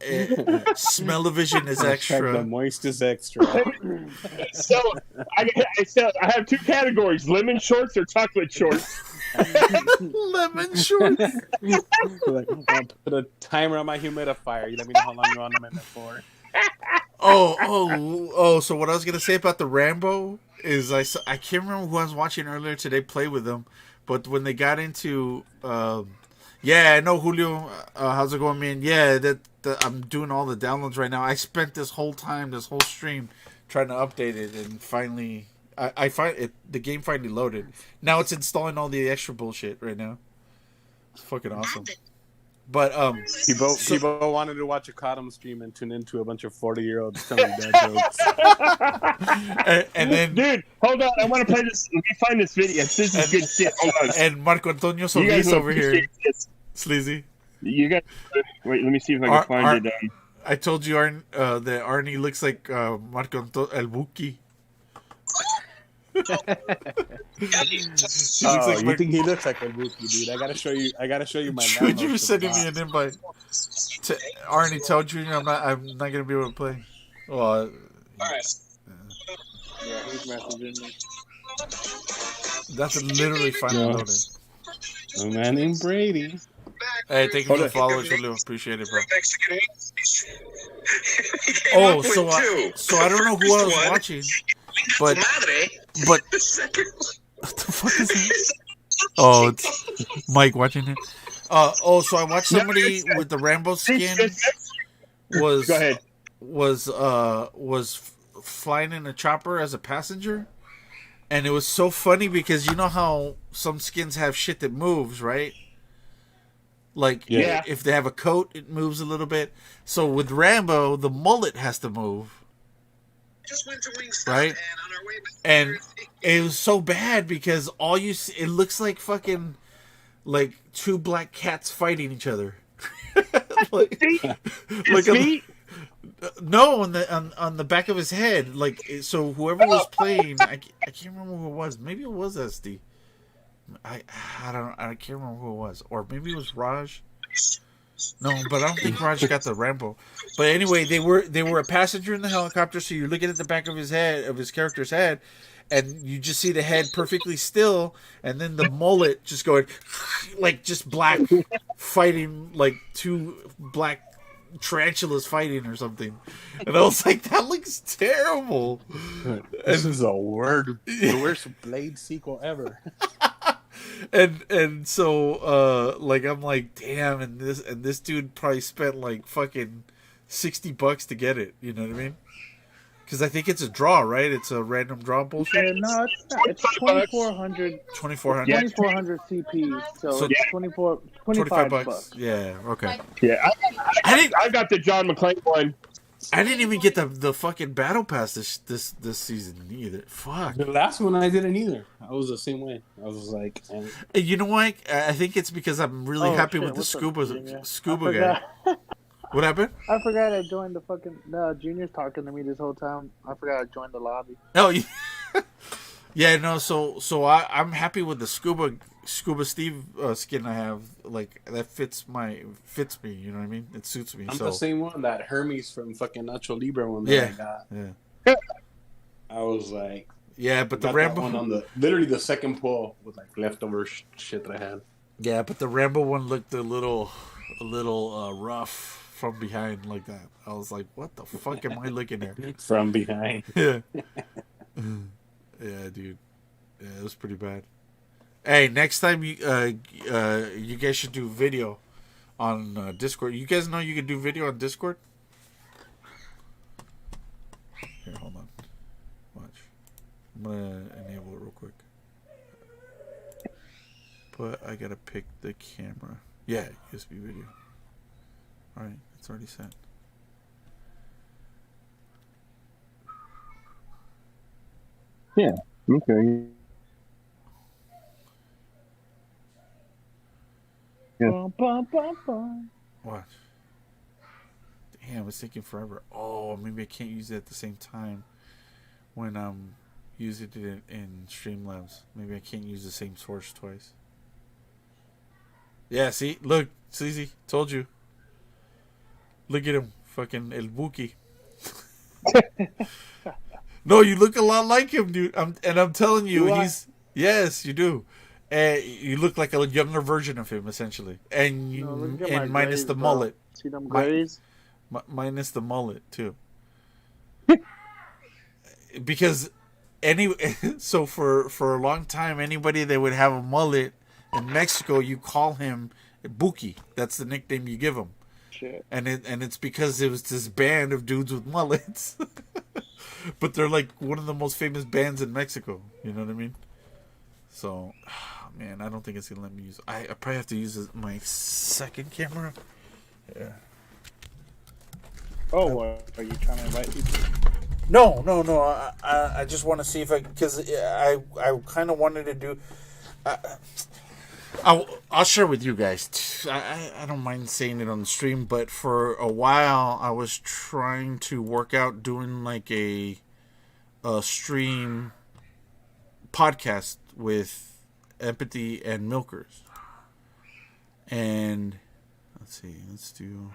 smell-o-vision is The extra. moist is extra. So I have two categories: lemon shorts or chocolate shorts. Lemon shorts. Like, I'll put a timer on my humidifier. You let me know how long you want them in there for. So what I was gonna say about the Rambo is I can't remember who I was watching earlier today play with them, but when they got into yeah, I know Julio, how's it going, man? Yeah, that I'm doing all the downloads right now. I spent this whole stream trying to update it, and finally I find it, the game finally loaded. Now it's installing all the extra bullshit right now. It's fucking awesome. But People wanted to watch a Cottom stream and tune into a bunch of 40-year-olds telling dad jokes. and then, dude, hold on, I want to play this. Let me find this video. This is good shit. Hold on. And Marco Antonio Solis over here, Sleazy. You guys, wait. Let me see if I can find it. I told you, that Arnie looks like Marco Antonio El Buki. You think he looks like a Wookiee, dude? I gotta show you my. You were sending me an invite to Arnie. Told you I'm not gonna be able to play. Well, All right. Yeah, he's messaging me. That's literally finally loaded. A man named Brady. Hey, thank you for the follow, Julio. Appreciate it, bro. Oh, so I don't know who I was watching, but what the fuck is that? Oh, it's Mike watching it. So I watched somebody with the Rambo skin was flying in a chopper as a passenger, and it was so funny because you know how some skins have shit that moves, right? Like if they have a coat, it moves a little bit. So with Rambo, the mullet has to move. Right? And it was so bad because all you see, it looks like fucking like two black cats fighting each other. No, on the back of his head. Like, so whoever was playing, I can't remember who it was. Maybe it was SD. I can't remember who it was, or maybe it was Raj. No, but I don't think Raj got the Rambo. But anyway, they were a passenger in the helicopter, so you're looking at the back of his character's head, and you just see the head perfectly still, and then the mullet just going like just black fighting like two black tarantulas fighting or something. And I was like, that looks terrible. This is the worst Blade sequel ever. And so like I'm like, damn, and this dude probably spent like fucking $60 to get it. You know what I mean? Because I think it's a draw, right? It's a random draw bullshit. Yeah, no, it's not. It's 2,400. 2,400. 2,400 CPs. So it's 25 bucks. Yeah. Okay. Yeah, I got the John McClane one. I didn't even get the fucking battle pass this season either. Fuck. The last one I didn't either. I was the same way. I was like, Hey, you know what? I think it's because I'm really happy with the scuba guy. What happened? I forgot I joined the fucking... No, Junior's talking to me this whole time. I forgot I joined the lobby. Oh, yeah. Yeah, no, so I'm happy with the Scuba Steve skin I have. Like, that fits me, you know what I mean? It suits me. I'm the same one, that Hermes from fucking Nacho Libre one that I got. Yeah. I was like... Yeah, but the Rambo... one on literally the second pull with like leftover shit that I had. Yeah, but the Rambo one looked a little rough from behind like that. I was like, what the fuck am I looking at? From behind. Yeah. Yeah, dude. Yeah, it was pretty bad. Hey, next time you guys should do video on Discord. You guys know you can do video on Discord? Here, hold on. Watch. I'm gonna enable it real quick. But I gotta pick the camera. Yeah, USB video. Alright, it's already set. Yeah, okay. Yeah. Bum, bum, bum, bum. Watch. Damn, it's taking forever. Oh, maybe I can't use it at the same time when I'm using it in Streamlabs. Maybe I can't use the same source twice. Yeah, see? Look, Sleazy. Told you. Look at him. Fucking El Buki. No, you look a lot like him, dude. I'm telling you, yes, you do. And you look like a younger version of him, essentially. And minus the mullet. See them grays? Minus the mullet, too. Because so for a long time, anybody that would have a mullet in Mexico, you call him Buki. That's the nickname you give him. Shit. And it's because it was this band of dudes with mullets. But they're like one of the most famous bands in Mexico. You know what I mean? So, man, I don't think it's going to let me use... I probably have to use my second camera. Yeah. Oh, are you trying to invite people? No. I just want to see if I... Because I kind of wanted to do... I'll share with you guys. I don't mind saying it on the stream, but for a while I was trying to work out doing like a stream podcast with Empathy and Milkers. And let's do...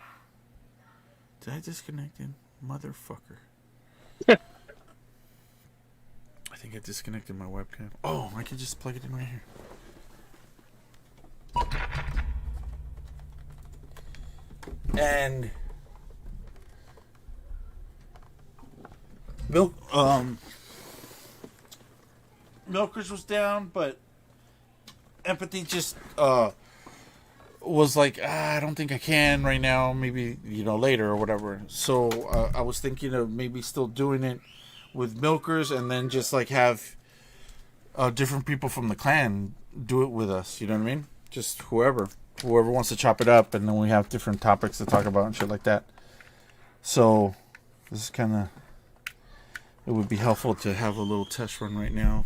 Did I disconnect him? Motherfucker. I think I disconnected my webcam. Oh, I can just plug it in right here. And Milkers was down, but Empathy just was like, I don't think I can right now, maybe later or whatever. So I was thinking of maybe still doing it with Milkers, and then just like have different people from the clan do it with us, you know what I mean? Just whoever wants to chop it up, and then we have different topics to talk about and shit like that. So this is kind of, it would be helpful to have a little test run right now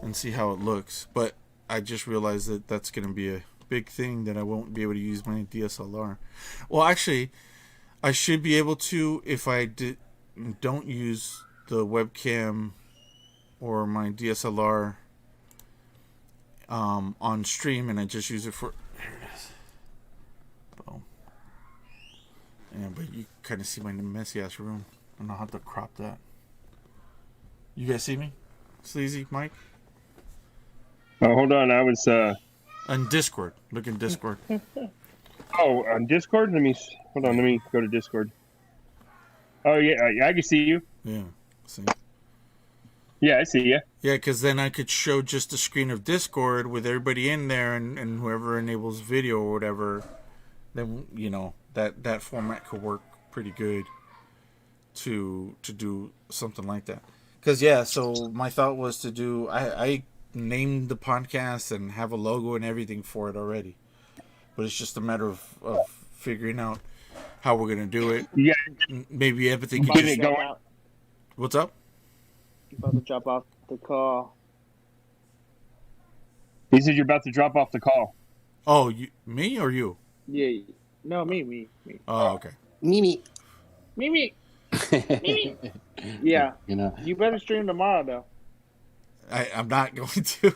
and see how it looks. But I just realized that that's going to be a big thing, that I won't be able to use my DSLR. Well, actually, I should be able to if I don't use the webcam or my DSLR on stream, and I just use it for... There it is. Boom. Yeah, but you kind of see my messy ass room. I don't know how to crop that. You guys see me? Sleazy, Mike? Oh, hold on. I was... On Discord. Look in Discord. Oh, on Discord? Hold on. Let me go to Discord. Oh yeah, I can see you. Yeah. See? Yeah, I see you. Yeah, because then I could show just a screen of Discord with everybody in there, and whoever enables video or whatever, then that format could work pretty good to do something like that. Because so my thought was to do. I named the podcast and have a logo and everything for it already, but it's just a matter of figuring out how we're gonna do it. Yeah, maybe everything. Get it going. What's up? I'm about to drop off the call. He said you're about to drop off the call. Oh, me or you? Yeah, no, me. Oh, okay. Mimi. Yeah, You you better stream tomorrow though. I'm not going to.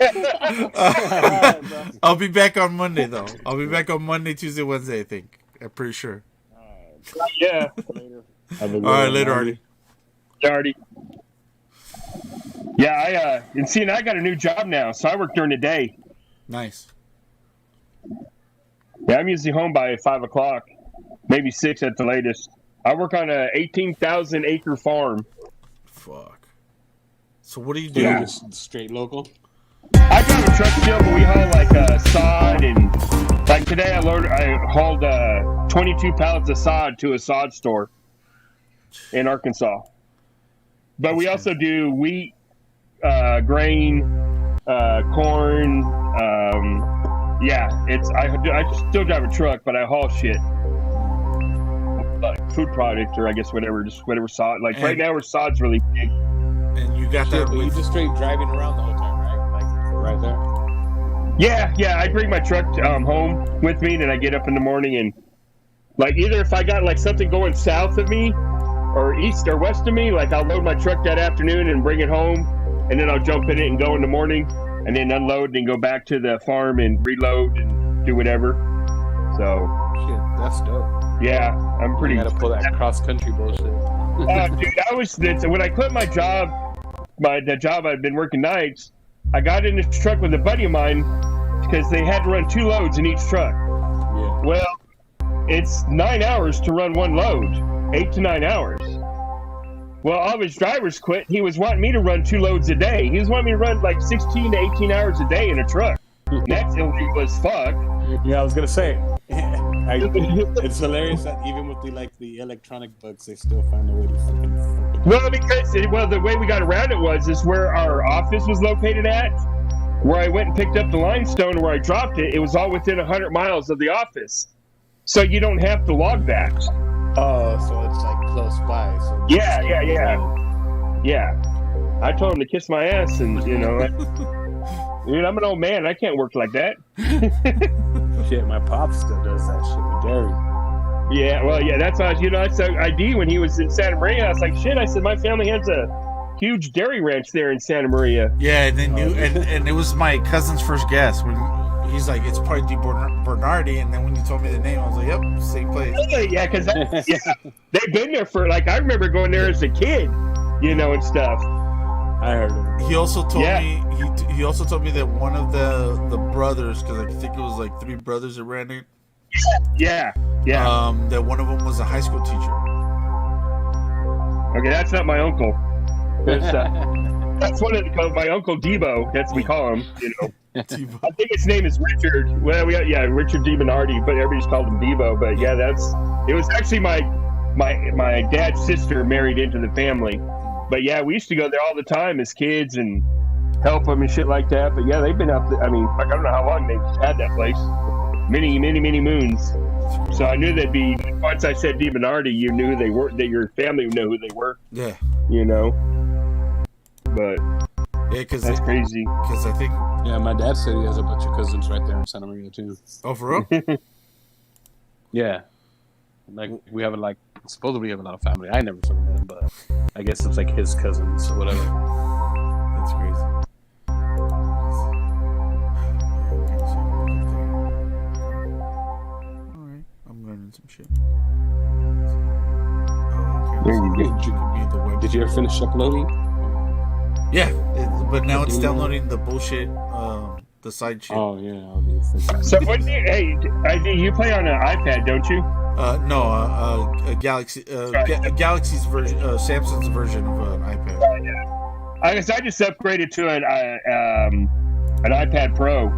Alright, bro. I'll be back on Monday, though. I'll be back on Monday, Tuesday, Wednesday, I think. I'm pretty sure. Yeah. Later. All right, later, Artie. Artie. Yeah, I got a new job now, so I work during the day. Nice. Yeah, I'm usually home by 5 o'clock, maybe 6 at the latest. I work on a 18,000 acre farm. Fuck. So what do you do? Yeah. Just straight local. I drive a truck still, but we haul like sod and like today I hauled 22 pallets of sod to a sod store in Arkansas. But we also do wheat, grain, corn. I still drive a truck, but I haul shit. Like food product or I guess whatever sod. Like right now, where sod's really big. And you got that. But you just straight driving around the whole time, right? Like right there. Yeah. I bring my truck home with me, then I get up in the morning and like either if I got like something going south of me or east or west of me, like I'll load my truck that afternoon and bring it home, and then I'll jump in it and go in the morning, and then unload and go back to the farm and reload and do whatever. So Shit, that's dope. yeah, I'm pretty. You gotta pull that cross country bullshit. Dude, when I quit my job, the job I'd been working nights, I got in this truck with a buddy of mine because they had to run 2 loads in each truck. Yeah. Well, it's 9 hours to run 1 load, 8 to 9 hours. Well, all of his drivers quit. He was wanting me to run 2 loads a day. He was wanting me to run like 16 to 18 hours a day in a truck. That's illegal as fuck. Yeah, I was gonna say. It's hilarious that even with the electronic bugs, they still find a way to fucking. Well, because the way we got around it is where our office was located at, where I went and picked up the limestone, where I dropped it. It was all within 100 miles of the office, so you don't have to log that. Oh, so it's like close by. So Yeah. I told him to kiss my ass, and dude, I'm an old man. I can't work like that. Shit, my pop still does that shit with dairy. Yeah, well, yeah, that's how that's the ID when he was in Santa Maria. I was like, shit. I said my family has a huge dairy ranch there in Santa Maria. Yeah, and then and it was my cousin's first guess when he's like, it's probably Di Bernardi, and then when you told me the name, I was like, yep, same place. Yeah, because they've been there for I remember going there as a kid, and stuff. I heard him. He also told me he also told me that one of the brothers, because I think it was like 3 brothers that ran it. Yeah. That one of them was a high school teacher. Okay, that's not my uncle. That's one of my uncle Debo. That's what we call him. Debo. I think his name is Richard. Well, Richard DiBernardi, but everybody's called him Debo. But yeah, it was actually my dad's sister married into the family. But yeah, we used to go there all the time as kids and help them and shit like that. But yeah, they've been up there. I mean, I don't know how long they've had that place. Many moons. So I knew they'd be. Once I said DiBernardi, you knew who they were. That your family knew who they were. Yeah. But yeah, because that's crazy. Because I think. Yeah, my dad said he has a bunch of cousins right there in Santa Maria too. Oh, for real? Yeah. Like we have supposedly we have a lot of family. I never fucking met him, but I guess it's like his cousins or whatever. That's crazy. Alright, I'm learning some shit. Did you ever finish uploading? Yeah, but now it's downloading the bullshit the side chip. Oh yeah, obviously. So what? You play on an iPad, don't you? No, a Galaxy's version, Samsung's version of an iPad. I guess I just upgraded to an iPad Pro.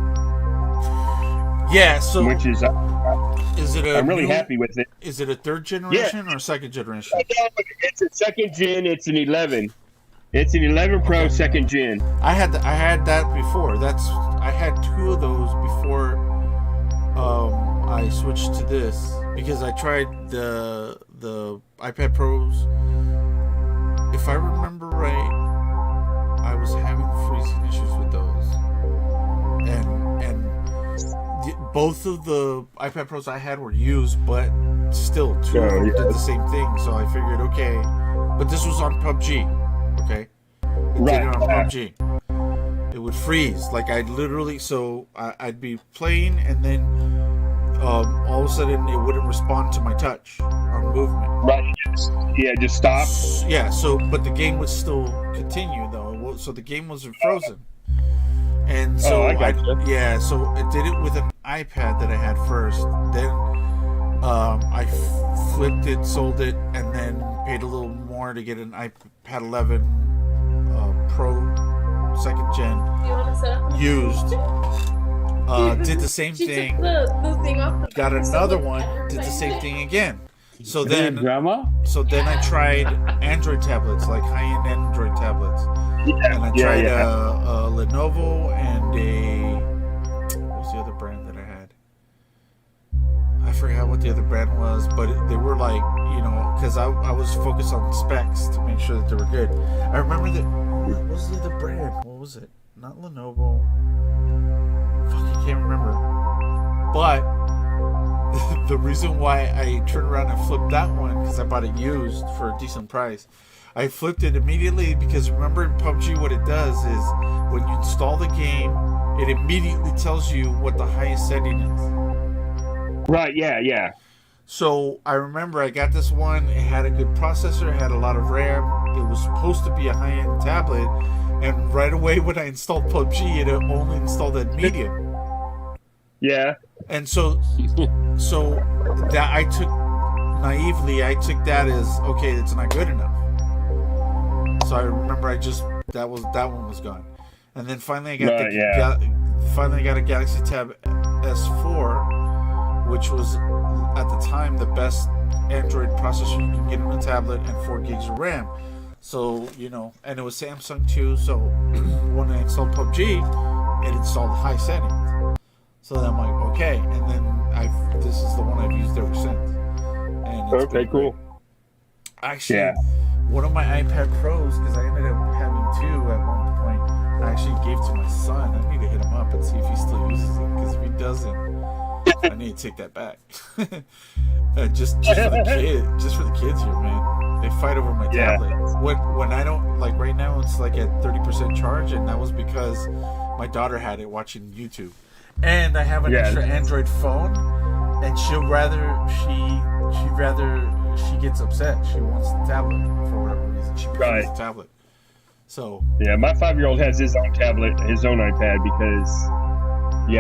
Yeah, so which is I'm really happy with it. Is it a third generation or second generation? It's a second gen. It's an 11. It's an 11 Pro second gen. I had that before. I had two of those before I switched to this because I tried the iPad Pros. If I remember right, I was having freezing issues with those, and both of the iPad Pros I had were used, but still two of them did the same thing. So I figured, okay, but this was on PUBG. Okay, did it on PUBG. It would freeze. Like I'd literally, I'd be playing, and then all of a sudden it wouldn't respond to my touch on movement. Right. Just stop. Yeah. So, but the game would still continue though. So the game wasn't frozen. And so so it did it with an iPad that I had first. Then I flipped it, sold it, and then paid a little more to get an iPad 11 Pro second gen used. Did the same thing. The thing off the got another one. Did the same thing again. So then I tried Android tablets, like high-end Android tablets. And I tried a Lenovo and what was the other brand that I had? I forgot what the other brand was, but they were like, because I was focused on specs to make sure that they were good. I remember that. What was the other brand? What was it? Not Lenovo. Fuck, I can't remember. But the reason why I turned around and flipped that one, because I bought it used for a decent price. I flipped it immediately because remember in PUBG what it does is when you install the game, it immediately tells you what the highest setting is. Right, yeah. So I remember I got this one, it had a good processor, it had a lot of RAM, it was supposed to be a high-end tablet, and right away when I installed PUBG, it only installed at medium. Yeah. And so that I took that as, okay, it's not good enough. So I remember that one was gone, and then finally I got finally I got a Galaxy Tab S4, which was at the time the best Android processor you can get on a tablet and 4 gigs of RAM. So and it was Samsung too. So when I installed PUBG, it installed high settings. So then I'm like, okay, and then this is the one I've used ever since. And it's okay, cool. Actually, one of my iPad Pros, because I ended up having two at one point, I actually gave to my son. I need to hit him up and see if he still uses it, because if he doesn't, I need to take that back. just for the kids here, man. They fight over my tablet. When I don't, like right now, it's like at 30% charge, and that was because my daughter had it watching YouTube. And I have an extra Android phone, and she gets upset. She wants the tablet for whatever reason. She prefers the tablet. So my 5-year-old has his own tablet, his own iPad because I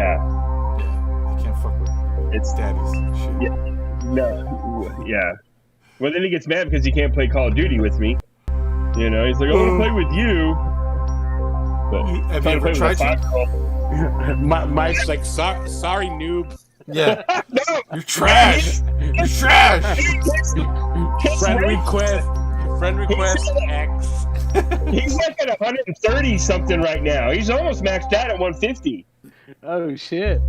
can't fuck with it. It's daddy's shit. Well, then he gets mad because he can't play Call of Duty with me. He's like, I want to play with you. But have you ever tried to? Mike's like, sorry, noob. Yeah. No, you're trash. You're trash. Friend request X. He's like at 130 something right now. He's almost maxed out at 150. Oh shit.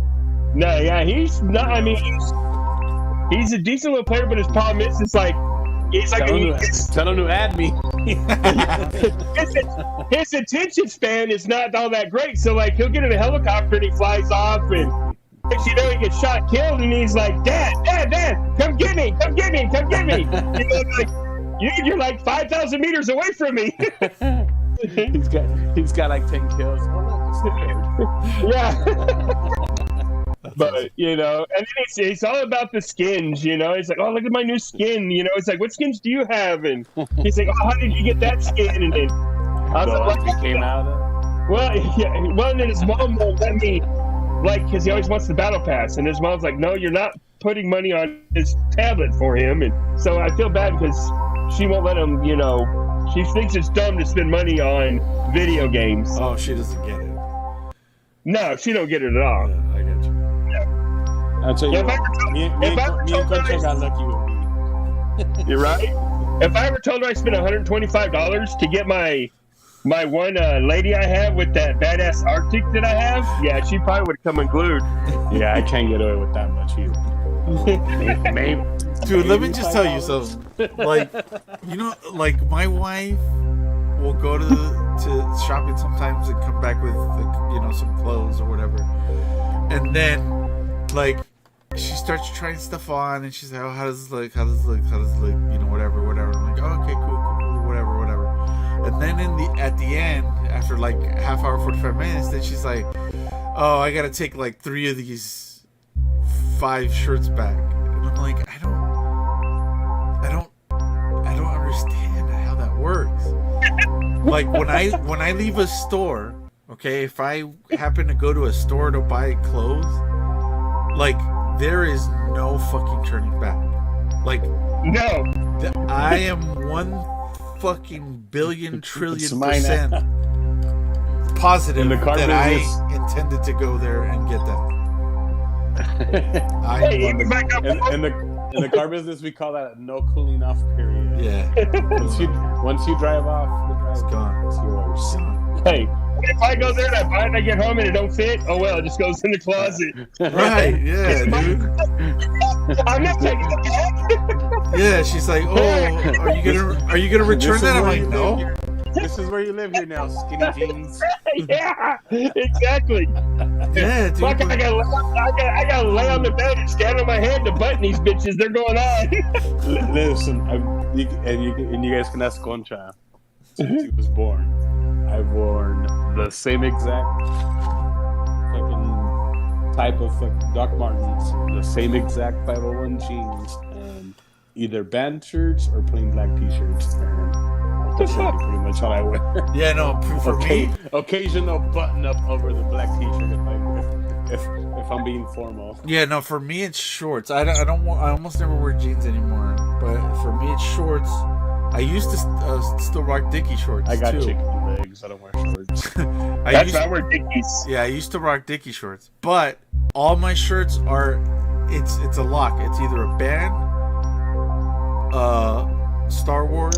No, yeah, he's not. I mean, he's a decent little player, but his problem is, it's like he's like tell him to add me. his attention span is not all that great. So like he'll get in a helicopter and he flies off, and he gets shot, killed, and he's like, Dad, come get me. Like, you're like 5,000 meters away from me. he's got like 10 kills. Yeah. But and then it's all about the skins. It's like, oh, look at my new skin. It's like, what skins do you have? And he's like, oh, how did you get that skin? And then I was like, what came out of? Well, yeah. Well, and then his mom won't let me, like, because he always wants the battle pass, and his mom's like, "No, you're not putting money on his tablet for him." And so I feel bad because she won't let him. You know, she thinks it's dumb to spend money on video games. Oh, she doesn't get it. No, she don't get it at all. Yeah, I get you. I'll tell you what, me and Concha got lucky with me. You're right. If I ever told her I spent $125 to get my one lady I have with that badass Arctic that I have, yeah, she probably would have come unglued. Yeah, I can't get away with that much either. Maybe. Dude, let me just tell you something. Like, you know, like my wife will go to shopping sometimes and come back with, like, you know, some clothes or whatever, and then like she starts trying stuff on, and she's like, "Oh, how does this look? How does this look? How does this look? You know, whatever." I'm like, "Oh, okay, cool, whatever." And then at the end, after like half hour, 45 minutes, then she's like, "Oh, I gotta take like 3 of these 5 shirts back," and I'm like, I don't understand how that works. Like when I leave a store, okay, if I happen to go to a store to buy clothes, like there is no fucking turning back. Like No. I am 1 fucking billion trillion It's mine. % positive In the car that I business. intended to go there and get that. Hey, even back up. In the car business, we call that a no cooling off period. Yeah, Once you drive off, it's gone. it's yours. Hey, if I go there and I buy it and I get home and it don't fit, oh well, it just goes in the closet. Right? Yeah, dude. I'm not taking it back. Yeah, she's like, "Oh, are you gonna return that?" I'm like, "No." This is where you live here now, skinny jeans. Yeah, exactly. Yeah, dude. Fuck, I gotta lay on the bed and stand on my head to button these bitches. They're going on. Listen, and you guys can ask Concha. Since he was born, I've worn the same exact fucking type of Doc Martens, the same exact 501 jeans, and either band shirts or plain black t-shirts. That's pretty much all I wear. Yeah, no, for me, Occasional button up over the black t-shirt if I'm being formal. yeah, no, for me it's shorts. I almost never wear jeans anymore, but for me it's shorts. I used to still rock Dickie shorts. I got too. chicken legs. I don't wear shorts. I wear Dickies. Yeah, I used to rock Dickie shorts, but all my shirts are it's a lock. It's either a band, Star Wars,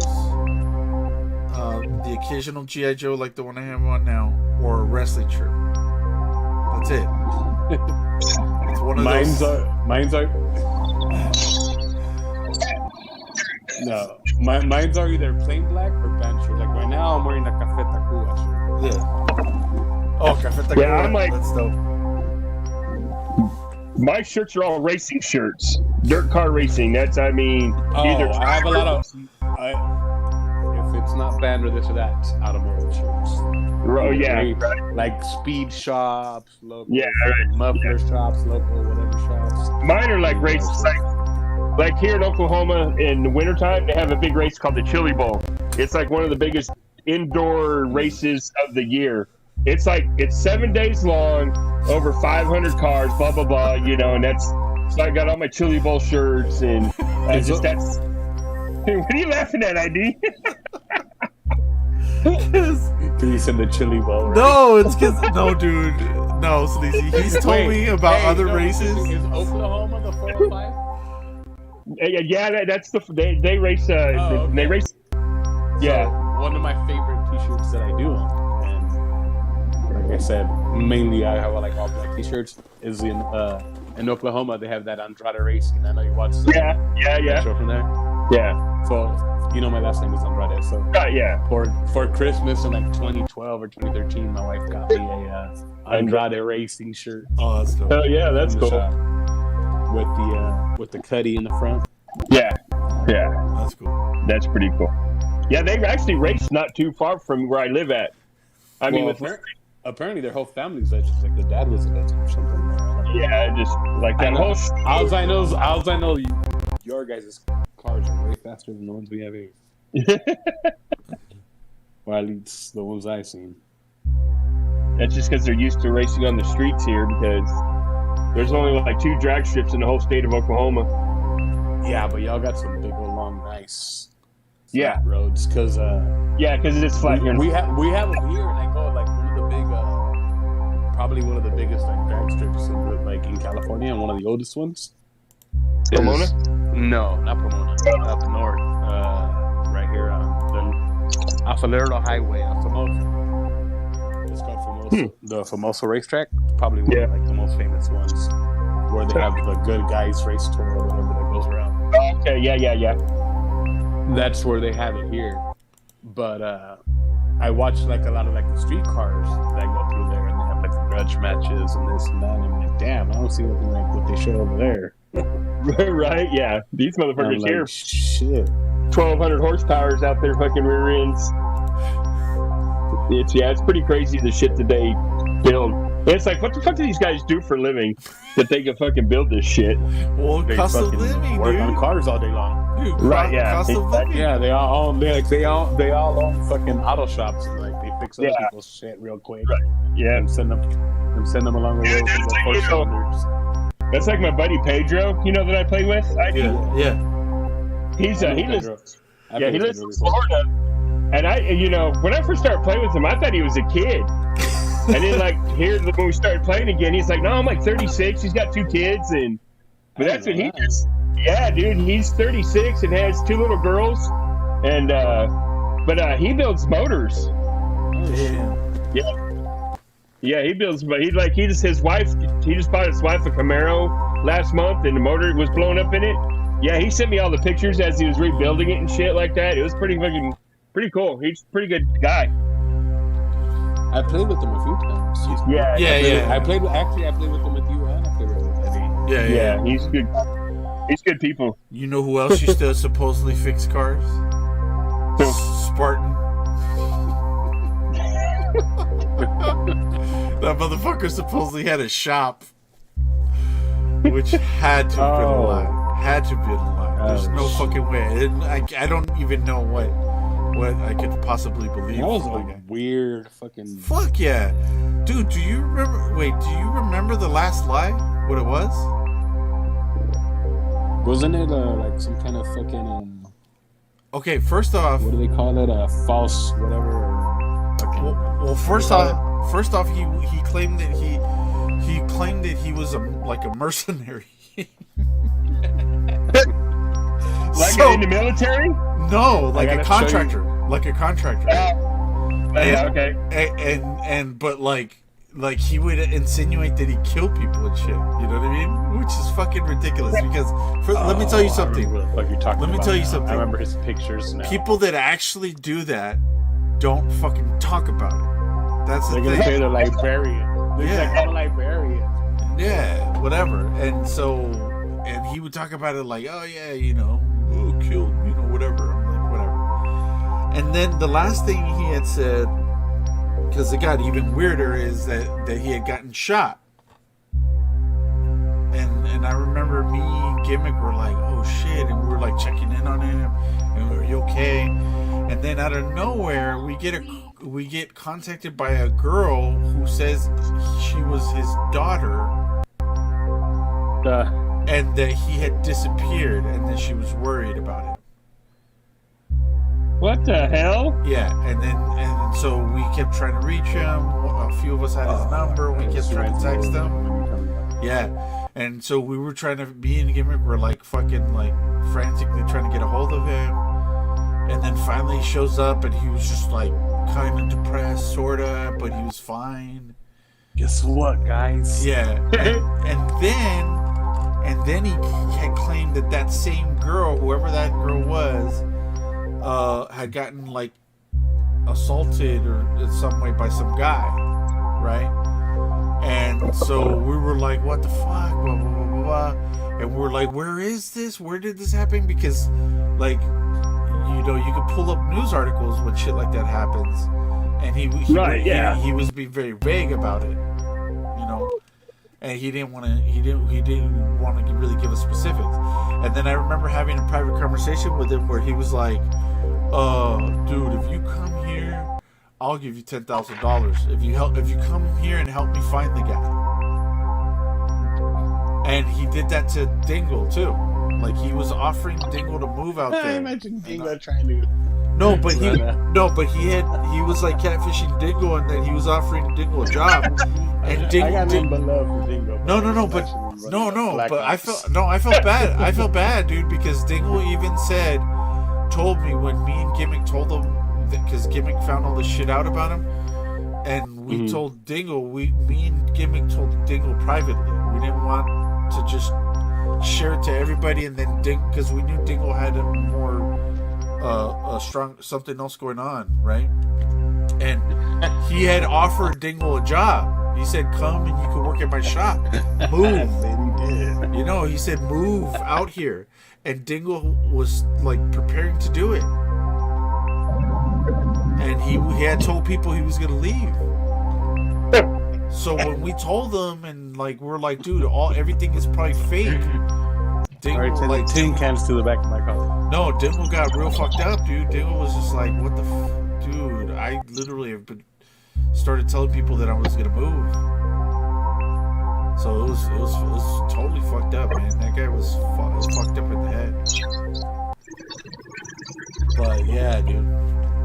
the occasional G.I. Joe like the one I have on now, or a wrestling shirt. That's it. It's one of Mine's are. No, mine's are either plain black or band shirt. Like right now, I'm wearing a Café Tacuba shirt. Yeah. Oh, Café Tacuba. Yeah, I'm like- That's dope. My shirts are all racing shirts. Dirt car racing. That's, I mean, either I have a lot of. If it's not band or this or that, it's automotive shirts. Oh, yeah. Like speed shops, local Yeah, muffler shops, local whatever shops. Mine are like races. Like here in Oklahoma in the wintertime, they have a big race called the Chili Bowl. It's like one of the biggest indoor races of the year. It's 7 days long, over 500 cars, blah, blah, blah, you know, and so I got all my Chili Bowl shirts and that's. What are you laughing at, ID? You said the Chili Bowl. Right? No, it's because no, dude, no, Sleazy. He's told me about other races. Is Oklahoma the 405? Yeah, that's they race. Okay. They race. Yeah. So, one of my favorite T-shirts that I do own, and like I said, mainly I have like all black T-shirts. Is in Oklahoma they have that Andrade Racing. I know you watched. Yeah. Show from there. Yeah. So you know my last name is Andrade. So yeah. For Christmas in like 2012 or 2013, my wife got me a Andrade Racing shirt. Oh, that's dope. Oh yeah, that's cool. With the cutty in the front. Yeah. That's cool. That's pretty cool. Yeah, they actually race not too far from where I live at. I mean, apparently their whole family's just like the dad was a legend or something. Yeah, just like that whole. All I know, your guys' cars are way faster than the ones we have here. Or at least the ones I've seen. That's just because they're used to racing on the streets here, because there's only like 2 drag strips in the whole state of Oklahoma. Yeah, but y'all got some big old long nice roads, because it's flat here. We have them here, and I go like one of the big, probably one of the biggest like drag strips in California, and one of the oldest ones. Pomona? No, not Pomona. Up north, right here on the Alpharetta Highway, Formosa. It's called Formosa. The Formosa racetrack, probably one of like the most famous ones, where they have the Good Guys Race Tour or whatever that goes around. Okay, yeah. That's where they have it here. But I watch like a lot of like the street cars that go through there, and they have like the grudge matches and this and that. And I'm like, damn, I don't see anything like what they show over there. Right? Yeah. These motherfuckers here. Shit. 1,200 horsepowers out there, fucking rear ends. It's pretty crazy the shit that they build. And it's like, what the fuck do these guys do for a living that they can fucking build this shit? Well, They cost of fucking living, work dude. on cars all day long. Dude, Right, yeah. Cost of living. Yeah, they all own fucking auto shops, and like they fix other people's shit real quick. Right. Yeah. And send them along the way with the four cylinders. That's like my buddy Pedro, you know, that I play with. I do. Yeah. He lives in in Florida. And when I first started playing with him, I thought he was a kid. And then when we started playing again, he's like, no, I'm like 36. He's got 2 kids, but that's what he does. Yeah, dude, he's 36 and has 2 little girls, and but he builds motors. Yeah, he builds. But he just bought his wife a Camaro last month, and the motor was blown up in it. Yeah, he sent me all the pictures as he was rebuilding it and shit like that. It was pretty cool. He's a pretty good guy. I played with him a few times. Yeah. I played with him with you, and I played with Eddie. Yeah. He's good. He's good people. You know who else used to supposedly fix cars? Spartan. That motherfucker supposedly had a shop, which had to have been a lie. Had to be a lie. There's no fucking way. I don't even know what I could possibly believe. That was a weird fucking. Fuck yeah, dude. Do you remember? Wait, do you remember the last lie? What it was? Wasn't it like some kind of fucking? Okay, first off, what do they call it? A false whatever. Well, first off, he claimed that he was a mercenary. In the military? No, like a contractor. Like a contractor. Yeah, okay. But like he would insinuate that he killed people and shit. You know what I mean? Which is fucking ridiculous. Because let me tell you something. Let me tell you something. I remember his pictures now. People that actually do that don't fucking talk about it. That's the thing. They're gonna say the librarian. They're like, librarian. Yeah, whatever. And he would talk about it like, oh yeah, killed, whatever. I'm like, whatever. And then the last thing he had said, because it got even weirder, is that he had gotten shot. And I remember me and Gimmick were like, oh shit, and we were like checking in on him, and we were, you okay? And then out of nowhere, we get contacted by a girl who says she was his daughter. And that he had disappeared, and that she was worried about it. What the hell? Yeah, and so we kept trying to reach him. A few of us had his number. We kept trying to text him. Yeah, and so we were trying to be in Gimmick. We're like fucking like frantically trying to get a hold of him. And then finally he shows up, and he was just like kind of depressed, sorta, but he was fine. Guess what, guys? Yeah, and then he had claimed that same girl, whoever that girl was, had gotten like assaulted or in some way by some guy, right? And so we were like, what the fuck, blah, blah, blah, blah, blah. And we're like, where is this? Where did this happen? Because like, you can pull up news articles when shit like that happens. And he was being very vague about it, and he didn't want to really give us specifics. And then I remember having a private conversation with him where he was like, dude, if you come here, I'll give you $10,000 if you come here and help me find the guy. And he did that to Dingle too. Like he was offering Dingle to move out there. I imagine Dingle trying to. No, but he was like catfishing Dingle, and then he was offering Dingle a job. And Dingle, I got nothing but love for Dingle. But I felt bad. I felt bad, dude, because Dingle even told me when me and Gimmick told him, because Gimmick found all this shit out about him, and we told Dingle, me and Gimmick told Dingle privately. We didn't want to just share it to everybody, and then because we knew Dingle had a more strong something else going on, right? And he had offered Dingle a job. He said, "Come and you can work at my shop. Move." You know, he said, "Move out here," and Dingle was like preparing to do it. And he had told people he was gonna leave. So when we told them, and like we're like, dude, everything is probably fake. Dingle, like tin cans to the back of my car. No, Dingle got real fucked up, dude. Dingle was just like, what the dude? I literally have started telling people that I was gonna move. So it was totally fucked up, man. That guy was fucked up in the head. But yeah, dude.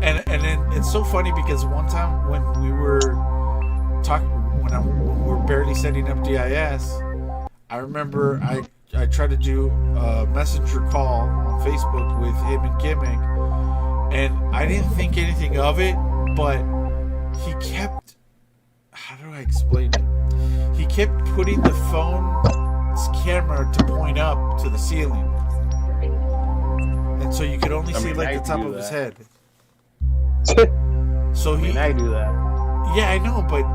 And then it's so funny because one time when we were talking, when we were barely setting up DIS, I remember I tried to do a messenger call on Facebook with him and Gimmick, and I didn't think anything of it, but he kept, how do I explain it? He kept putting the phone's camera to point up to the ceiling, and so you could only see like the top of his head. So I do that. Yeah, I know, but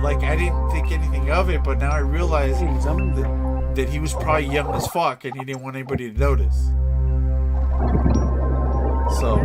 like I didn't think anything of it, but now I realize that he was probably young as fuck and he didn't want anybody to notice. So